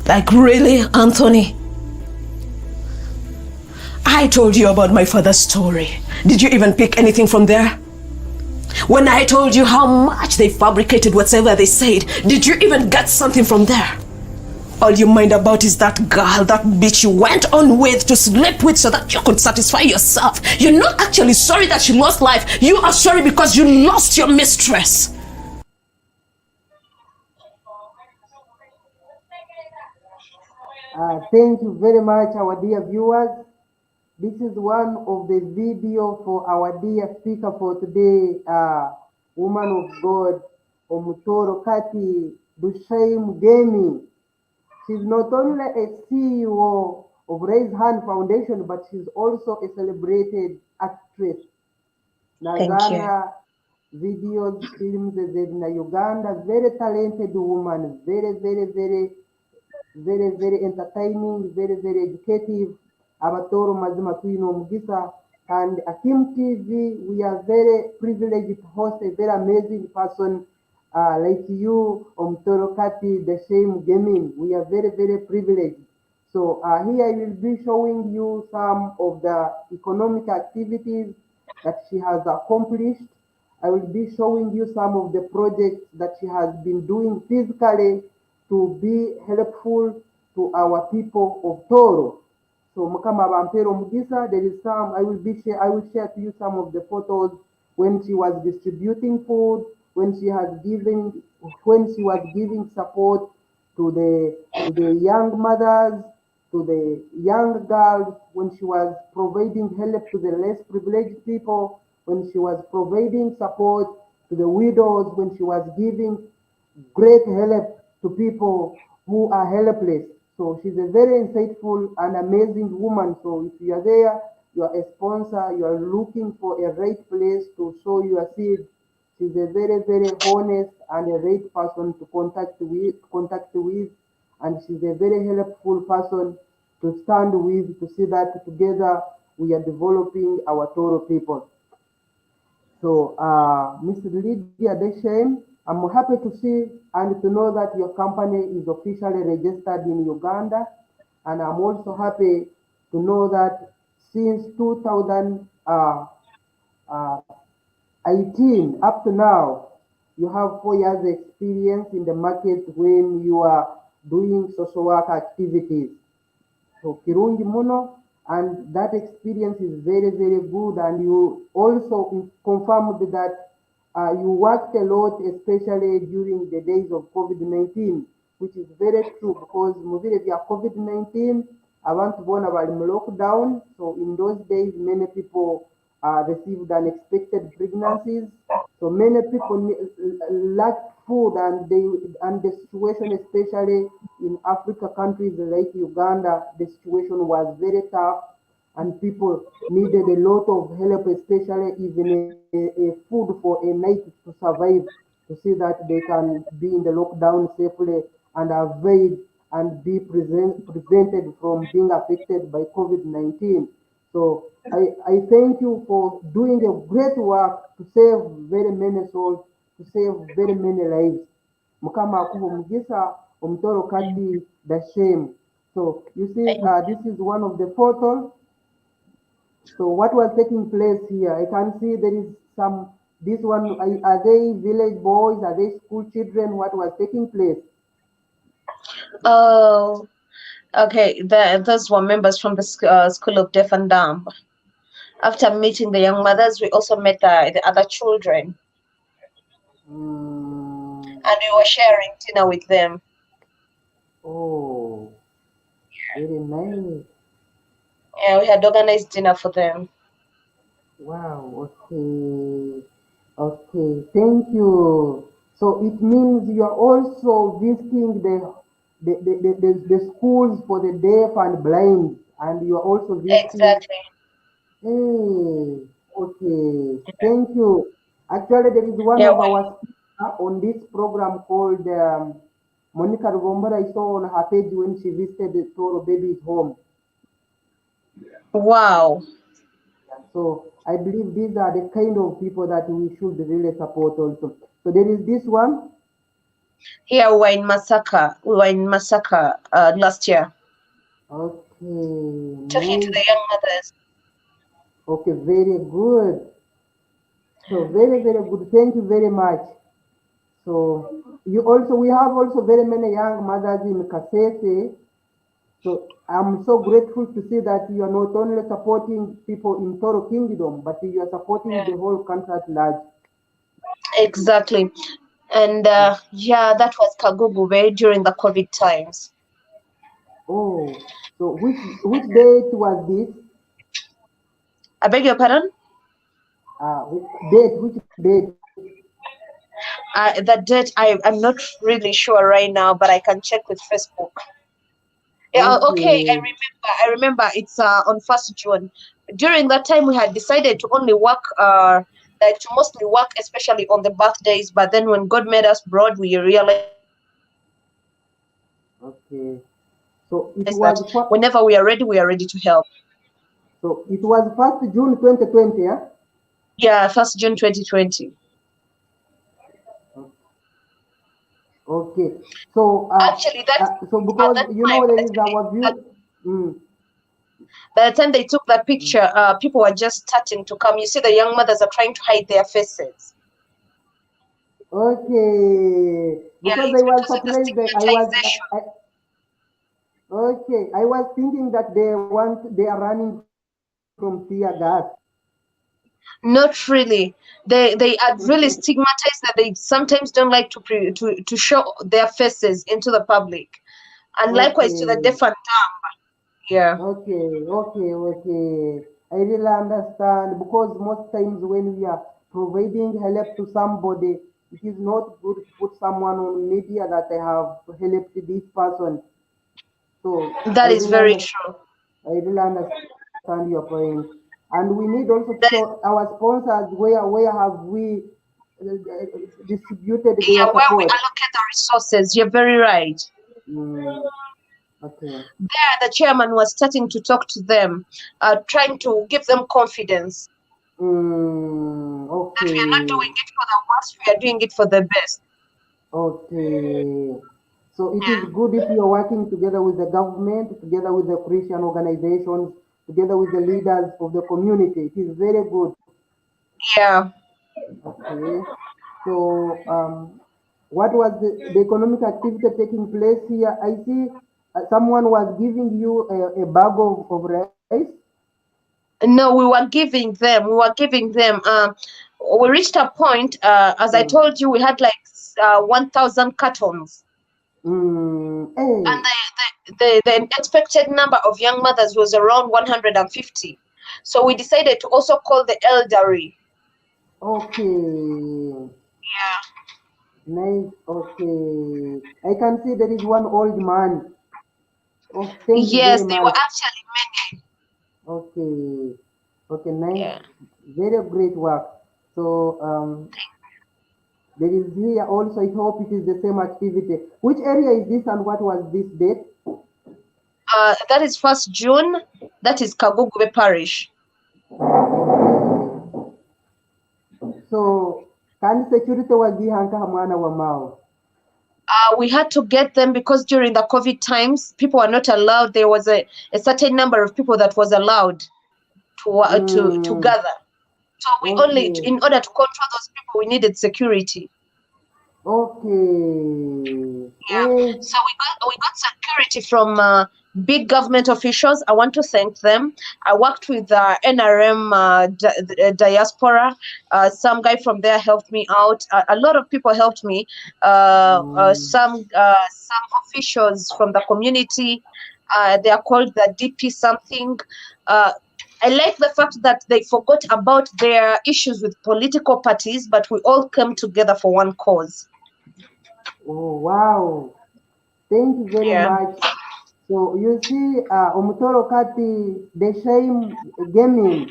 Like really, Anthony? I told you about my father's story. Did you even pick anything from there? When I told you how much they fabricated whatever they said, did you even get something from there? All you mind about is that girl, that bitch you went on with to sleep with so that you could satisfy yourself. You're not actually sorry that she lost life. You are sorry because you lost your mistress. Thank you very much, our dear viewers. This is one of the video for our dear speaker for today, woman of God, Tooro Kati Dashim Gaming. She's not only a CEO of Raise Hand Foundation, but she's also a celebrated actress. Nazana videos, films in Uganda, very talented woman, very, very entertaining, very educative. Abatoro mazima tuino mugisa And Akim TV, we are very privileged to host a very amazing person like you, Tooro Kati, the same gaming. We are very, very privileged. So here I will be showing you some of the economic activities that she has accomplished. I will be showing you some of the projects that she has been doing physically to be helpful to our people of Tooro. So Mukama Bampero Mugisa, there is some I will share to you some of the photos when she was distributing food, when she was giving support to the young mothers, to the young girls, when she was providing help to the less privileged people, when she was providing support to the widows, when she was giving great help to people who are helpless. So she's a very insightful and amazing woman. So if you are there, you are a sponsor, you are looking for a right place to sow your seed. She's a very, very honest and a right person to contact with, and she's a very helpful person to stand with to see that together we are developing our Toro people. So, Mr. Lydia Deshain, I'm happy to see and to know that your company is officially registered in Uganda. And I'm also happy to know that since 2018 up to now, you have 4 years experience in the market when you are doing social work activities. So Kirungi Muno, and that experience is very, very good. And you also confirmed that you worked a lot, especially during the days of COVID-19, which is very true because Muvire via COVID-19, abantu bona bali mu lockdown. So in those days, many people received unexpected pregnancies. So many people lacked food, and the situation, especially in Africa countries like Uganda, the situation was very tough, and people needed a lot of help, especially even a food for a night to survive, to see that they can be in the lockdown safely and avoid and be prevented from being affected by COVID-19. So I thank you for doing a great work to save very many souls, to save very many lives. Mukama akuba omugisa omutoro kati the shame. So you see, this is one of the photos. So what was taking place here? I can see there is some. This one are they village boys? Are they school children? What was taking place? Oh, okay. Those were members from the School of Deaf and Dumb. After meeting the young mothers, we also met the other children, Mm, and we were sharing dinner with them. oh, very nice. Yeah, we had organized dinner for them. Wow. Okay. Okay. Thank you. So it means you are also visiting the schools for the deaf and blind, and you are also visiting. Exactly. Hey, okay, thank you. Actually, there is one Yeah. of our speakers on this program called Monica Rugombora. I saw on her page when she visited the Toro baby's home. Wow. So I believe these are the kind of people that we should really support also. So there is this one. Here we were in Masaka. We were in Masaka last year, Okay, talking to the nice. young mothers. Okay, very good. So very, very good. Thank you very much. So we have also very many young mothers in Kasese. So I'm so grateful to see that you are not only supporting people in Toro Kingdom, but you are supporting Yeah. the whole country at large. Exactly. And yeah, that was Kagugube during the COVID times. Oh, so which date was this? I beg your pardon? Which date? The date, I'm not really sure right now, but I can check with Facebook. Yeah, okay, Okay, I remember it's on 1st June. During that time, we had decided to only work, like to mostly work, especially on the birthdays. But then when God made us broad, we realized that whenever we are ready, okay. we are ready to So help. it was So we are ready to help. So it was 1st June 2020, yeah? Yeah, 1st June 2020. Okay. So Actually, so at because that you time, know there is our that, view. Mm, by the time they took that picture, people were just starting to come. You see, the young mothers are trying to hide their faces. okay. Yeah, Because I it's was because of the surprised that stigmatization. okay. I was thinking that they are running from tear gas. Not really. They are really stigmatized that they sometimes don't like to show their faces into the public, and likewise to the Okay. deaf and dumb. Yeah. Okay. I really understand because most times when we are providing help to somebody, it is not good to put someone on media that I have helped this person. So That is very true. I really understand your point. And we need also to show That is, our sponsors where have we distributed their yeah, where we support. allocate the resources. You're very right. Mm, okay. There, the chairman was starting to talk to them, trying to give them confidence that we are not doing Okay. it for the worst, we are doing it for the best. Okay. So it is Yeah. good if you are working together with the government, together with the Christian organizations, together with the leaders of the community. It is very good. Yeah. Okay. So what was the economic activity taking place here? I see someone was giving you a bag of rice. No, we were giving them. We reached a point, as I Mm. told you, we had like 1,000 cartons, and Hey. the expected number of young mothers was around 150. So we decided to also call the elderly. Okay. Yeah. Nice. Okay. I can see there is one old man. Oh, thank you Yes, very they were much. actually many. Okay. Okay, nice. Yeah. Very great work. So there is here also, I hope it is the same activity. Which area is this and what was this date? That is 1st June. That is Kagugube Parish. So, can security wagihanka hamwana wa mao? We had to get them because during the COVID times, people were not allowed. There was a certain number of people that was allowed to Mm, gather. So we only, okay. in order to control those people, we needed security. Okay. Yeah. So we got security from big government officials. I want to thank them. I worked with NRM Diaspora. Some guy from there helped me out. A lot of people helped me. Mm, Some officials from the community. They are called the DP something. Uh, I like the fact that they forgot about their issues with political parties, but we all came together for one cause. oh, wow. Thank you very Yeah. much. So you see, omutoro kati the shame gaming.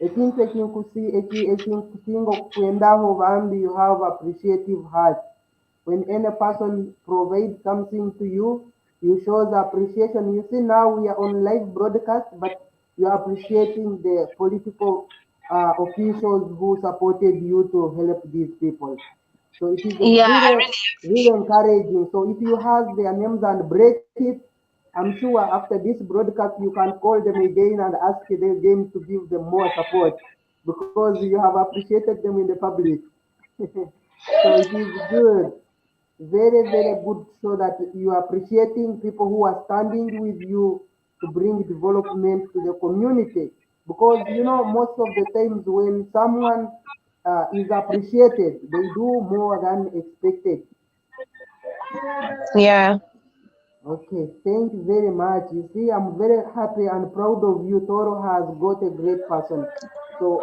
Ekintu ekinkusinga okukwendaho bambi you have appreciative heart. When any person provides something to you, you show the appreciation. You see now we are on live broadcast, but you are appreciating the political officials who supported you to help these people. So it is a Yeah, I very, really really appreciate. encouraging. So if you have their names and break it, I'm sure after this broadcast you can call them again and ask them again to give them more support because you have appreciated them in the public. So it is good, very good, so that you are appreciating people who are standing with you to bring development to the community. Because you know, most of the times when someone is appreciated, they do more than expected. Yeah. Okay, thank you very much. You see, I'm very happy and proud of you. Toro has got a great person. So,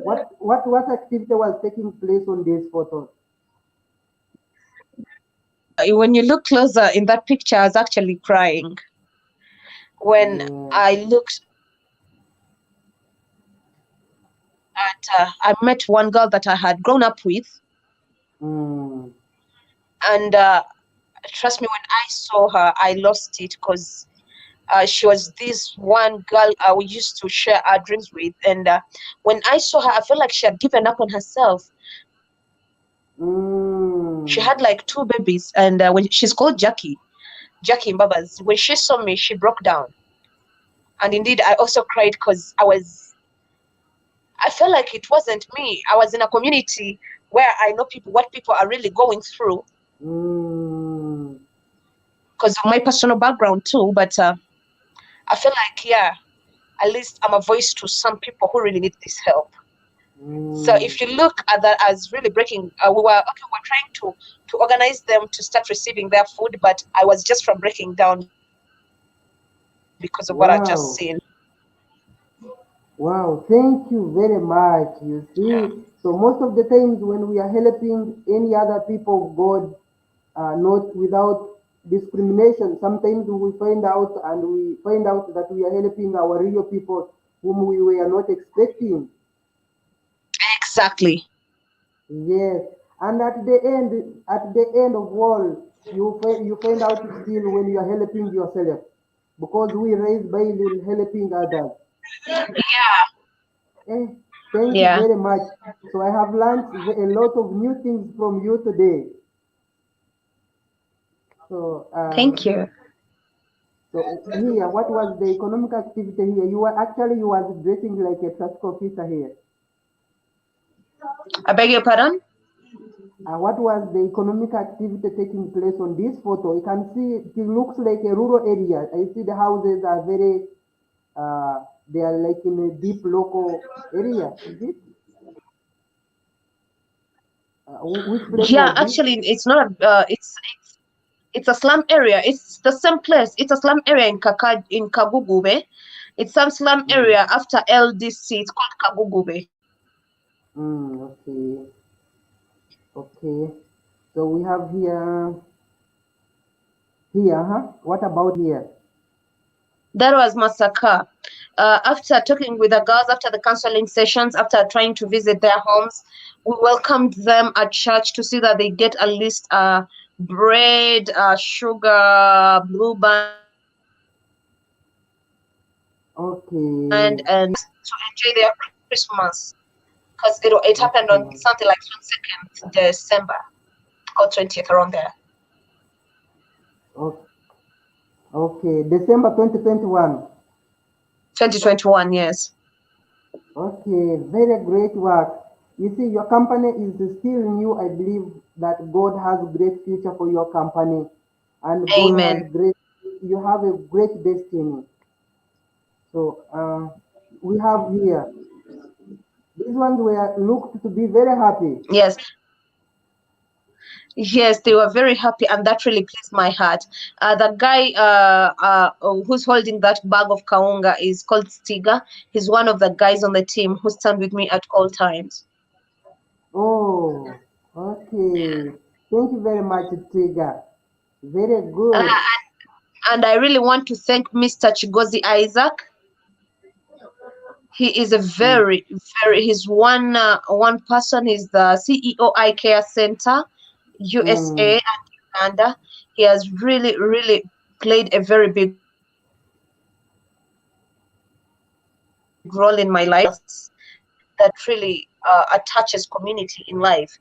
what activity was taking place on this photo? When you look closer in that picture, I was actually crying. When Yeah. I looked I met one girl that I had grown up with, Mm, and trust me, when I saw her, I lost it because She was this one girl we used to share our dreams with, and when I saw her, I felt like she had given up on herself. She had like 2 babies, and when she's called Jackie Mbabas, when she saw me, she broke down. And indeed, I also cried because I felt like it wasn't me. I was in a community where I know what people are really going through because of my personal background too. But I feel like, yeah, at least I'm a voice to some people who really need this help. So if you look at that as really breaking, we're trying to organize them to start receiving their food, but I was just from breaking down because of what I just seen. Wow. Wow, thank you very much. You Yeah. see, so most of the times when we are helping any other people of God, not without discrimination, sometimes we find out that we are helping our real people whom we were not expecting. Exactly. Yes, and at the end of all, you find out still when you are helping yourself, because we raise by little helping others. Yeah. Eh, thank you Yeah. very much. So I have learned a lot of new things from you today. So, Thank you. so here, what was the economic activity here? You was dressing like a traffic officer here. I beg your pardon? What was the economic activity taking place on this photo? You can see it looks like a rural area. I see the houses are they are like in a deep local area. Is it? Which place Yeah, was this? actually, it's not. It's a slum area. It's the same place. It's a slum area in Kagugube. It's some slum Mm, area after LDC. It's called Kagugube. okay, okay. So we have here, huh? What about here? That was massacre. After talking with the girls, after the counseling sessions, after trying to visit their homes, we welcomed them at church to see that they get at least bread, sugar, blue band, and Okay, to enjoy their Christmas because it happened on okay, something like 22nd December or 20th around there. okay, okay. December 2021. 2021, yes. Okay, very great work. You see, your company is still new. I believe that God has great future for your company, and God has Amen. great. You have a great destiny. So we have here. These ones were looked to be very happy. Yes. Yes, they were very happy, and that really pleased my heart. The guy who's holding that bag of kaunga is called Stiga. He's one of the guys on the team who stand with me at all times. Oh, okay. Thank you very much, Tiga. Very good. Uh, and I really want to thank Mr. Chigozi Isaac. He is a Mm, he's one person. He's the CEO I Care Center, USA mm, and Uganda. He has really played a very big role in my life. That really attaches community in life,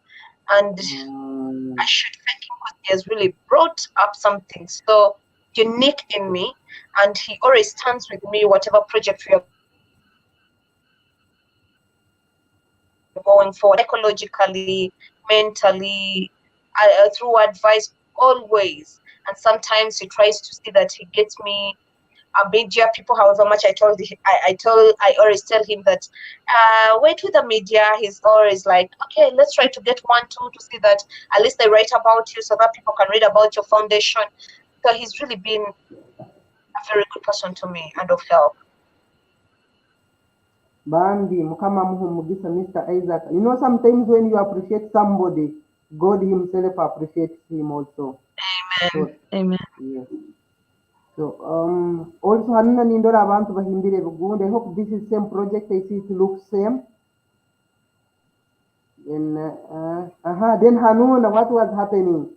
and I mm, should thank him because he has really brought up something so unique in me, and he always stands with me whatever project we are going forward, psychologically, mentally, through advice always. And sometimes he tries to see that he gets me media people. However much I always tell him that wait with the media. He's always like, okay, let's try to get 1 2 to see that at least they write about you so that people can read about your foundation. So he's really been a very good person to me and of help. Bambi, Mukama Muhumugisa, Mr. Isaac. You know, sometimes when you appreciate somebody, God Himself appreciates him also. Amen. So, Amen. yes. So, also, Hanuna Nindora Abantu Bahimbire Bugund. I hope this is same project. I see it looks same. Then Hanuna, what was happening?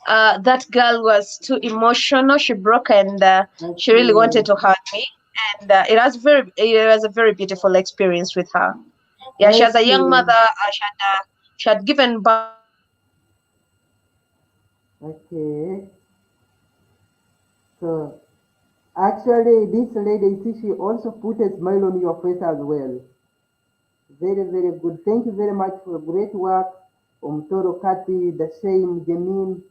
That girl was too emotional. She broke and she really wanted Okay. to hug me. And it was a very beautiful experience with her. Yeah, she I has a young see. mother. She had given birth to a young child. Okay. So actually, this lady, see, she also put a smile on your face as well. Very, very good. Thank you very much for great work. Omutoro kati the same Jemin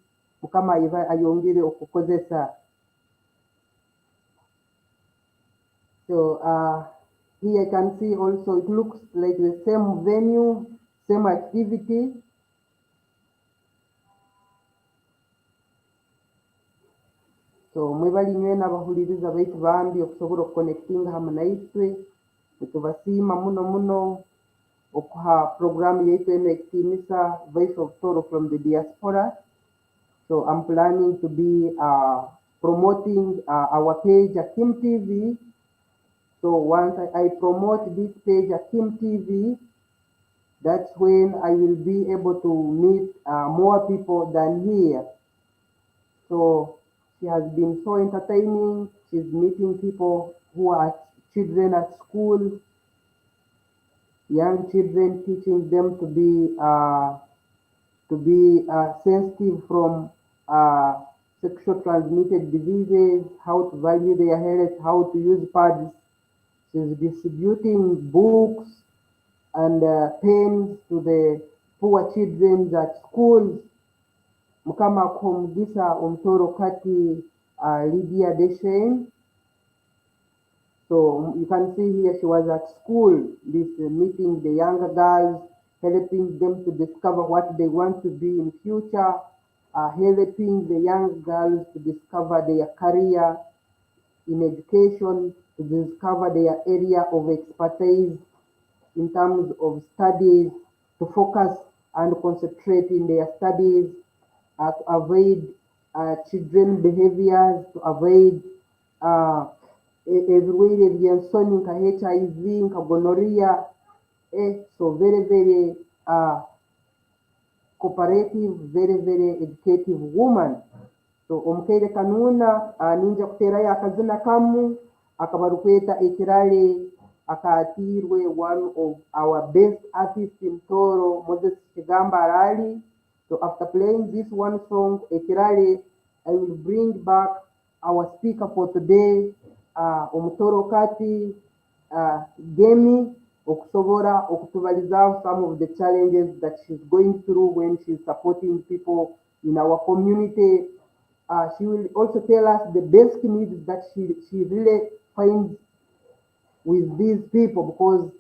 Mukama iva ayongere okukozesa. So here you can see also it looks like the same venue, same activity. So mwebali nywena abahuliriza baitu bambi okusobola okuconnectinga hamwe naitwe nitubasiima muno muno okuha program yaitu eno ekitiinisa Voice of Tooro from the Diaspora. So I'm planning to be promoting our page Akim TV. So once I promote this page Akim TV, that's when I will be able to meet more people than here. So she has been so entertaining. She's meeting people who are children at school, young children, teaching them to be sensitive from sexual transmitted diseases, how to value their health, how to use pads. She's distributing books and pens to the poor children at schools. Mukama kumugisa omutoro kati Lydia Deshain. So you can see here she was at school, this meeting the younger girls, helping them to discover what they want to be in future, helping the young girls to discover their career in education, to discover their area of expertise in terms of studies, to focus and concentrate in their studies, to avoid children behaviors, to avoid ebirwaire by'ensoni nka HIV nka gonorrhea. So very very cooperative, very very educative woman. So omukaire kanuuna ninja kuteerayo akazina kamu akabarukweta ekirale akatirwe one of our best artists in Tooro, Moses Kigamba Arali. So after playing this one song, ekirale, I will bring back our speaker for today, omutoro kati Gemi okusobora okutubalizaho some of the challenges that she's going through when she's supporting people in our community. She will also tell us the basic needs that she really finds with these people, because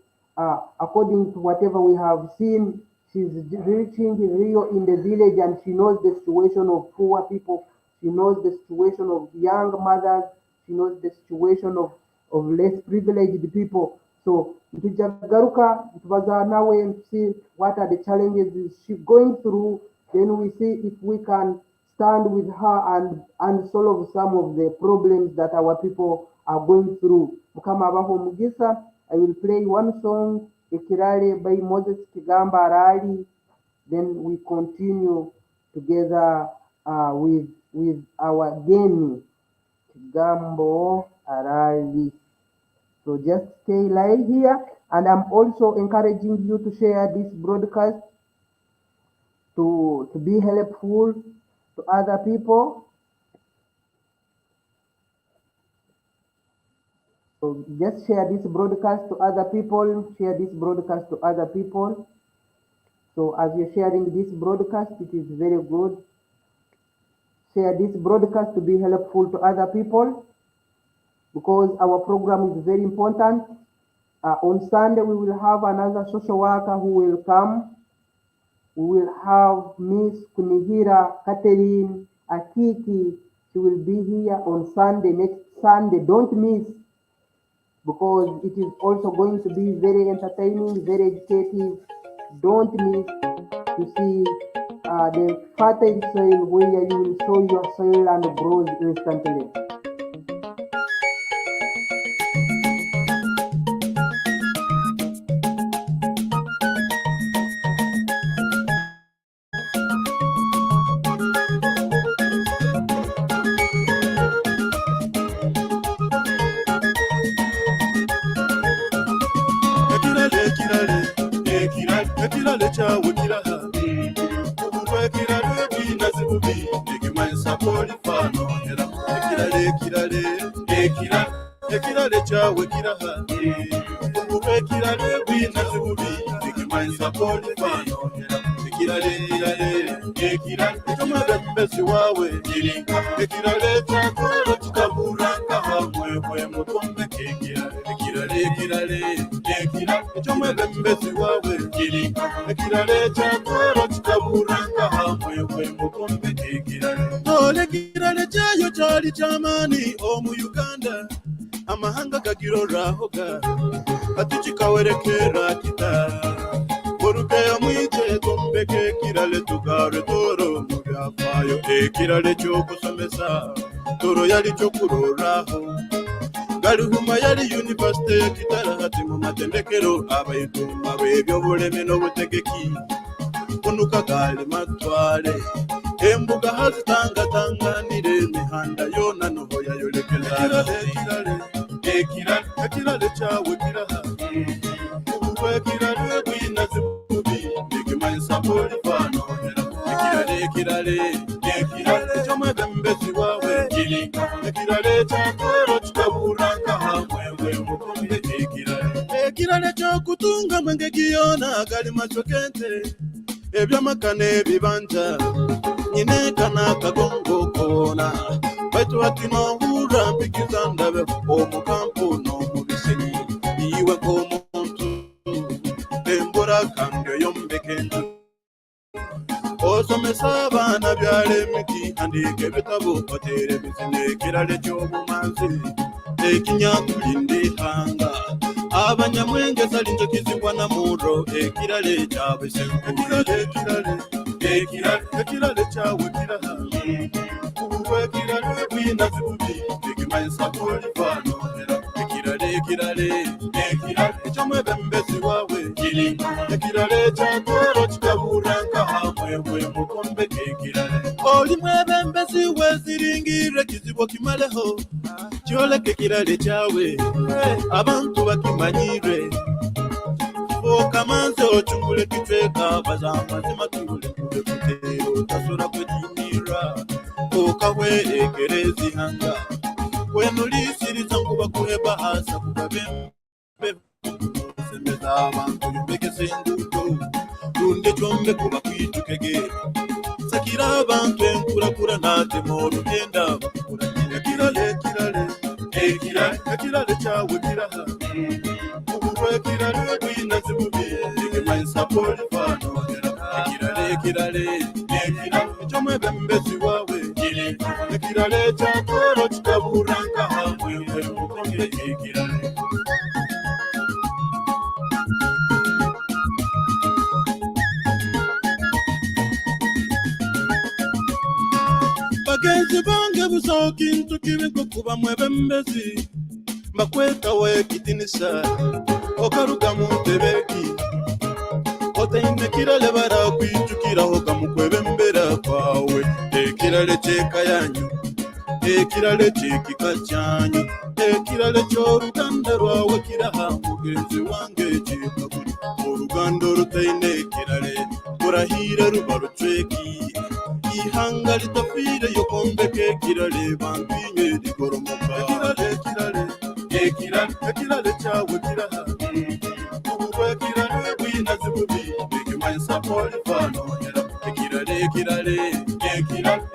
according to whatever we have seen, she's reaching real in the village and she knows the situation of poor people. She knows the situation of young mothers. She knows the situation of less privileged people. So Ntujagaruka, Tubaza nawe and see what are the challenges she's going through. Then we see if we can stand with her and solve some of the problems that our people are going through. Mukama abaho mugisa. I will play one song, Ekirale by Moses Kigamba Arali. Then we continue together with our Gemi Kigambo Arali. So just stay live here, and I'm also encouraging you to share this broadcast to be helpful to other people. So just share this broadcast to other people, share this broadcast to other people. So as you're sharing this broadcast, it is very good. Share this broadcast to be helpful to other people, because our program is very important. On Sunday, we will have another social worker who will come. We will have Miss Kunihira Catherine Akiki. She will be here on Sunday, next Sunday. Don't miss, because it is also going to be very entertaining, very educative. Don't miss to see the fertile soil where you will sow your soil and grows instantly. cyawe kiraha ubube kirare winaze bubi ikimanza pole fano kirare cy'amagambezi wawe kirare cyakora tukaburanga hamwe mutombe kirare cy'amagambezi wawe kirare cyakora tukaburanga hamwe mutombe none kirare cyayo cyari cyamani o mu Uganda amahanga gagirorahoga atuchikawerekera kita Borukeyo mwije tumbeke kirale tugare Tooro mubyafayo kirale cyo kusomesa Tooro yali cyo kuroraho Garuhuma yali university kitara hati mu matendekero abayituma bebyo buleme no butegeki kunuka kale matwale embuga hazitangatanganire imihanda yona noho yayolekera kirale cyawe kiraha ubwe kirale winaze bubi ikimanza poli fano kirale cy'amagambezi wawe kirale cyakora tukaburanga hamwe mukombe kirale cyo kutunga mwenge giyona gali macho kente ebyamakane bibanja nyine kana kagongo kona baitu atino hura mpikizanda be omukampu no mubiseni iwe komuntu embora kambyo yombekendu osomesa abana byale miki andike bitabo kotere bisine kirale cy'obumanzi ekinyakulinde hanga abanyamwenge salinjo kizibwa na muro kirale cyawe kirale cyawe kiraha ubwe kirale winaze bubi ikimanza poli fano kirale cy'amagambezi wawe kirale cyakora tukaburanga hamwe mukombe kirale oli mwebembezi weziringire kizibo kimaleho cyoleke kirale cyawe abantu bakimanyire okamanze ochungule kitweka bazamazima tule kule kutero tasura kwetimira okawe egerezi hanga wenulisiriza nguba kuheba hasa kubabembe semeza abantu yumbeke senduto runde chombe kuba kwitukege sakira abantu enkurakura nate moru genda bakura kirale cyawe kiraha ubwe kirale winaze bubi ikimanza poli fano kirale cy'amagambezi wawe kirale cyakora tukaburanga hamwe mukombe kirale bagenzi bange busoka intu kibiko kuba mwebembezi mbakweka we kitinisa okaruga mu tebeki otaine kirale barakwijukiraho kamukwebembera kwawe kirale cyeka yanyu kirale cyekika cyanyu kirale cy'oruganda rwawe kiraha mugenzi wange cyeka kuri urugando rutaine kirale urahira ruba ruceki ihanga litafire yokombeke kirale bambinye rigoromoka kirale cyawe kiraha ubwe kirale winaze bubi ikimanza poli fano kirale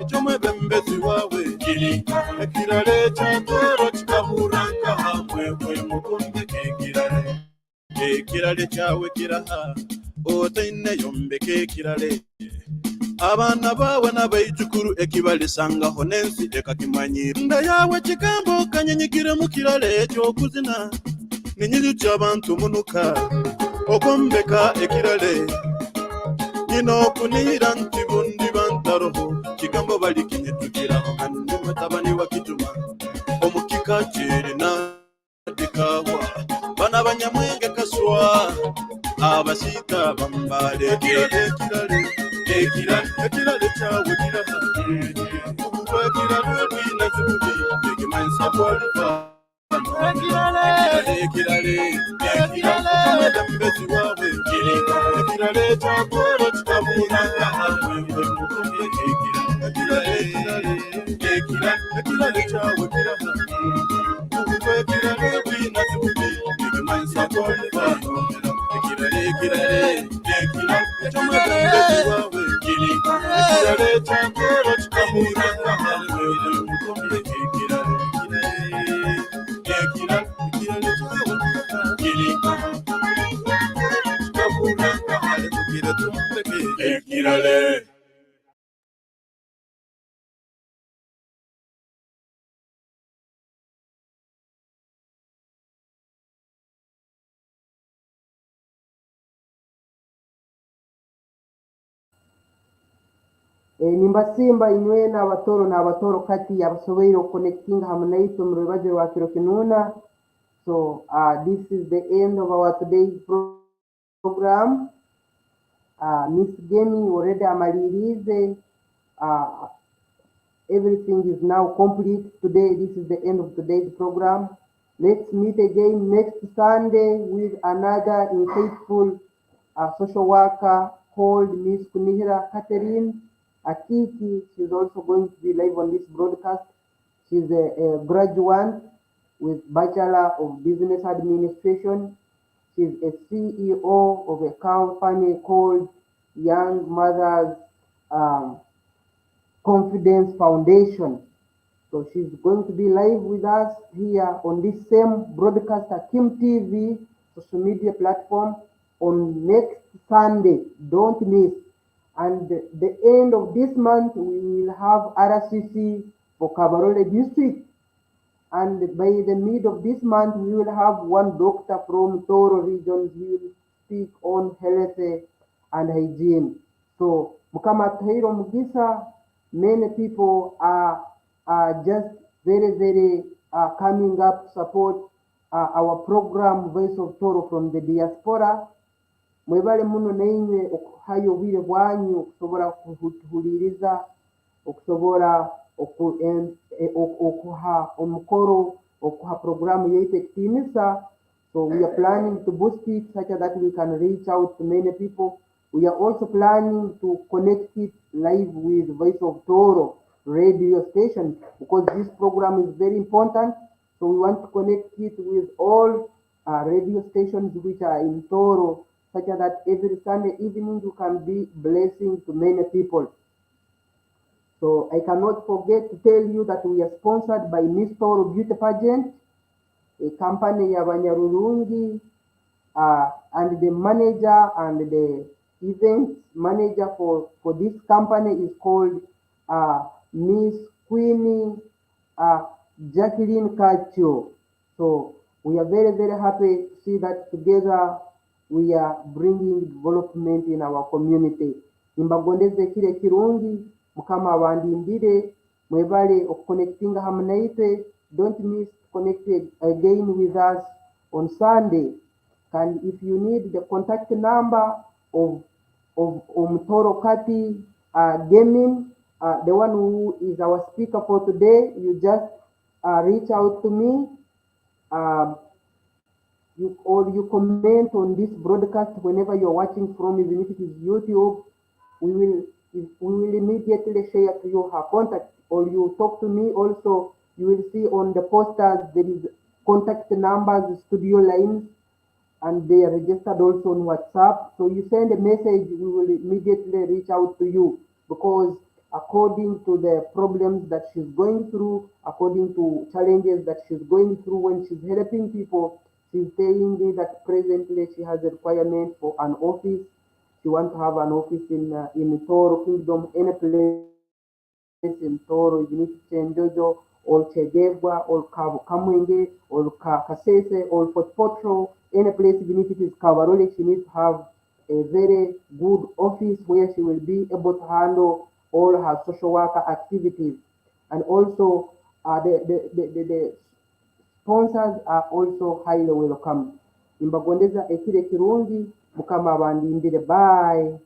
cy'amagambezi wawe kirale cyakora tukaburanga hamwe mukombe kirale cyawe kiraha otaine yombeke kirale abana bawe n'abayijukuru ekibalisangaho nensi ekakimanyira nda yawe kigambo kanyenyigire mu kirale cy'okuzina ninyiri cy'abantu munuka okombeka ekirale nyino kunira nti bundi bantaroho kigambo balikinyitukiraho kandi mutabani wa kituma omukika kiri na dikawa bana banyamwenge kaswa abasita bambale kirale cyawe kiraha ubwe kirale winaze bubi ikimanza poli fano kirale cy'amagambezi wawe kirale cyakora tukaburanga hamwe mukombe kirale cyawe kiraha ubwe kirale winaze nimbasimba inywena abatoro n'abatoro kati abasoboire connecting hamwe naitu mu rubaju rwa kiro kinuna. So this is the end of our today's program. Miss Gemi already amalirize. Everything is now complete today. This is the end of today's program. Let's meet again next Sunday with another insightful social worker called Miss Kunihira Catherine Akiki. She's also going to be live on this broadcast. She's a graduate with Bachelor of Business Administration. She's a CEO of a company called Young Mothers Confidence Foundation. So she's going to be live with us here on this same broadcast at Kim TV social media platform on next Sunday. Don't miss. And the end of this month, we will have RCC for Kabarole district. And by the mid of this month, we will have one doctor from Tooro region. He will speak on health and hygiene. So, Mukama Tahiro Mugisa, many people are just very coming up to support our program Voice of Tooro from the Diaspora. Mwebale muno neinywe okuhayo obwire bwanyu okusobora kuhuliriza, okusobora okuha omukoro, okuha programu yaitu ekitiinisa. So we are planning to boost it such that we can reach out to many people. We are also planning to connect it live with Voice of Tooro radio station, because this program is very important. So we want to connect it with all radio stations which are in Tooro, such that every Sunday evening you can be blessing to many people. So I cannot forget to tell you that we are sponsored by Miss Tooro Beauty Pageant, a company ya Banyarurungi, and the manager and the event manager for this company is called Miss Queenie Jacqueline Cacho. So we are very happy to see that together we are bringing development in our community. Imbagondeze kile kirungi mukama abandindire mwebale okuconnectinga hamwe naitwe. Don't miss connected again with us on Sunday. And if you need the contact number of Tooro Kati Gaming, the one who is our speaker for today, you just reach out to me. You comment on this broadcast whenever you're watching from, even if it is YouTube. We will immediately share to you her contact, or you talk to me also. You will see on the posters there is contact numbers, studio lines, and they are registered also on WhatsApp. So you send a message, we will immediately reach out to you, because according to the problems that she's going through, according to challenges that she's going through when she's helping people, she's saying that presently she has a requirement for an office. She wants to have an office in Tooro Kingdom, any place in Tooro, even if it's in Jojo, or Chegegwa, or Kamwenge, or Kasese, or Fort Potro, any place, even if it is Kabarole, she needs to have a very good office where she will be able to handle all her social worker activities. And also, the sponsors are also highly welcome. Imbagondeza ekire kirungi mukama bandindire. Bye.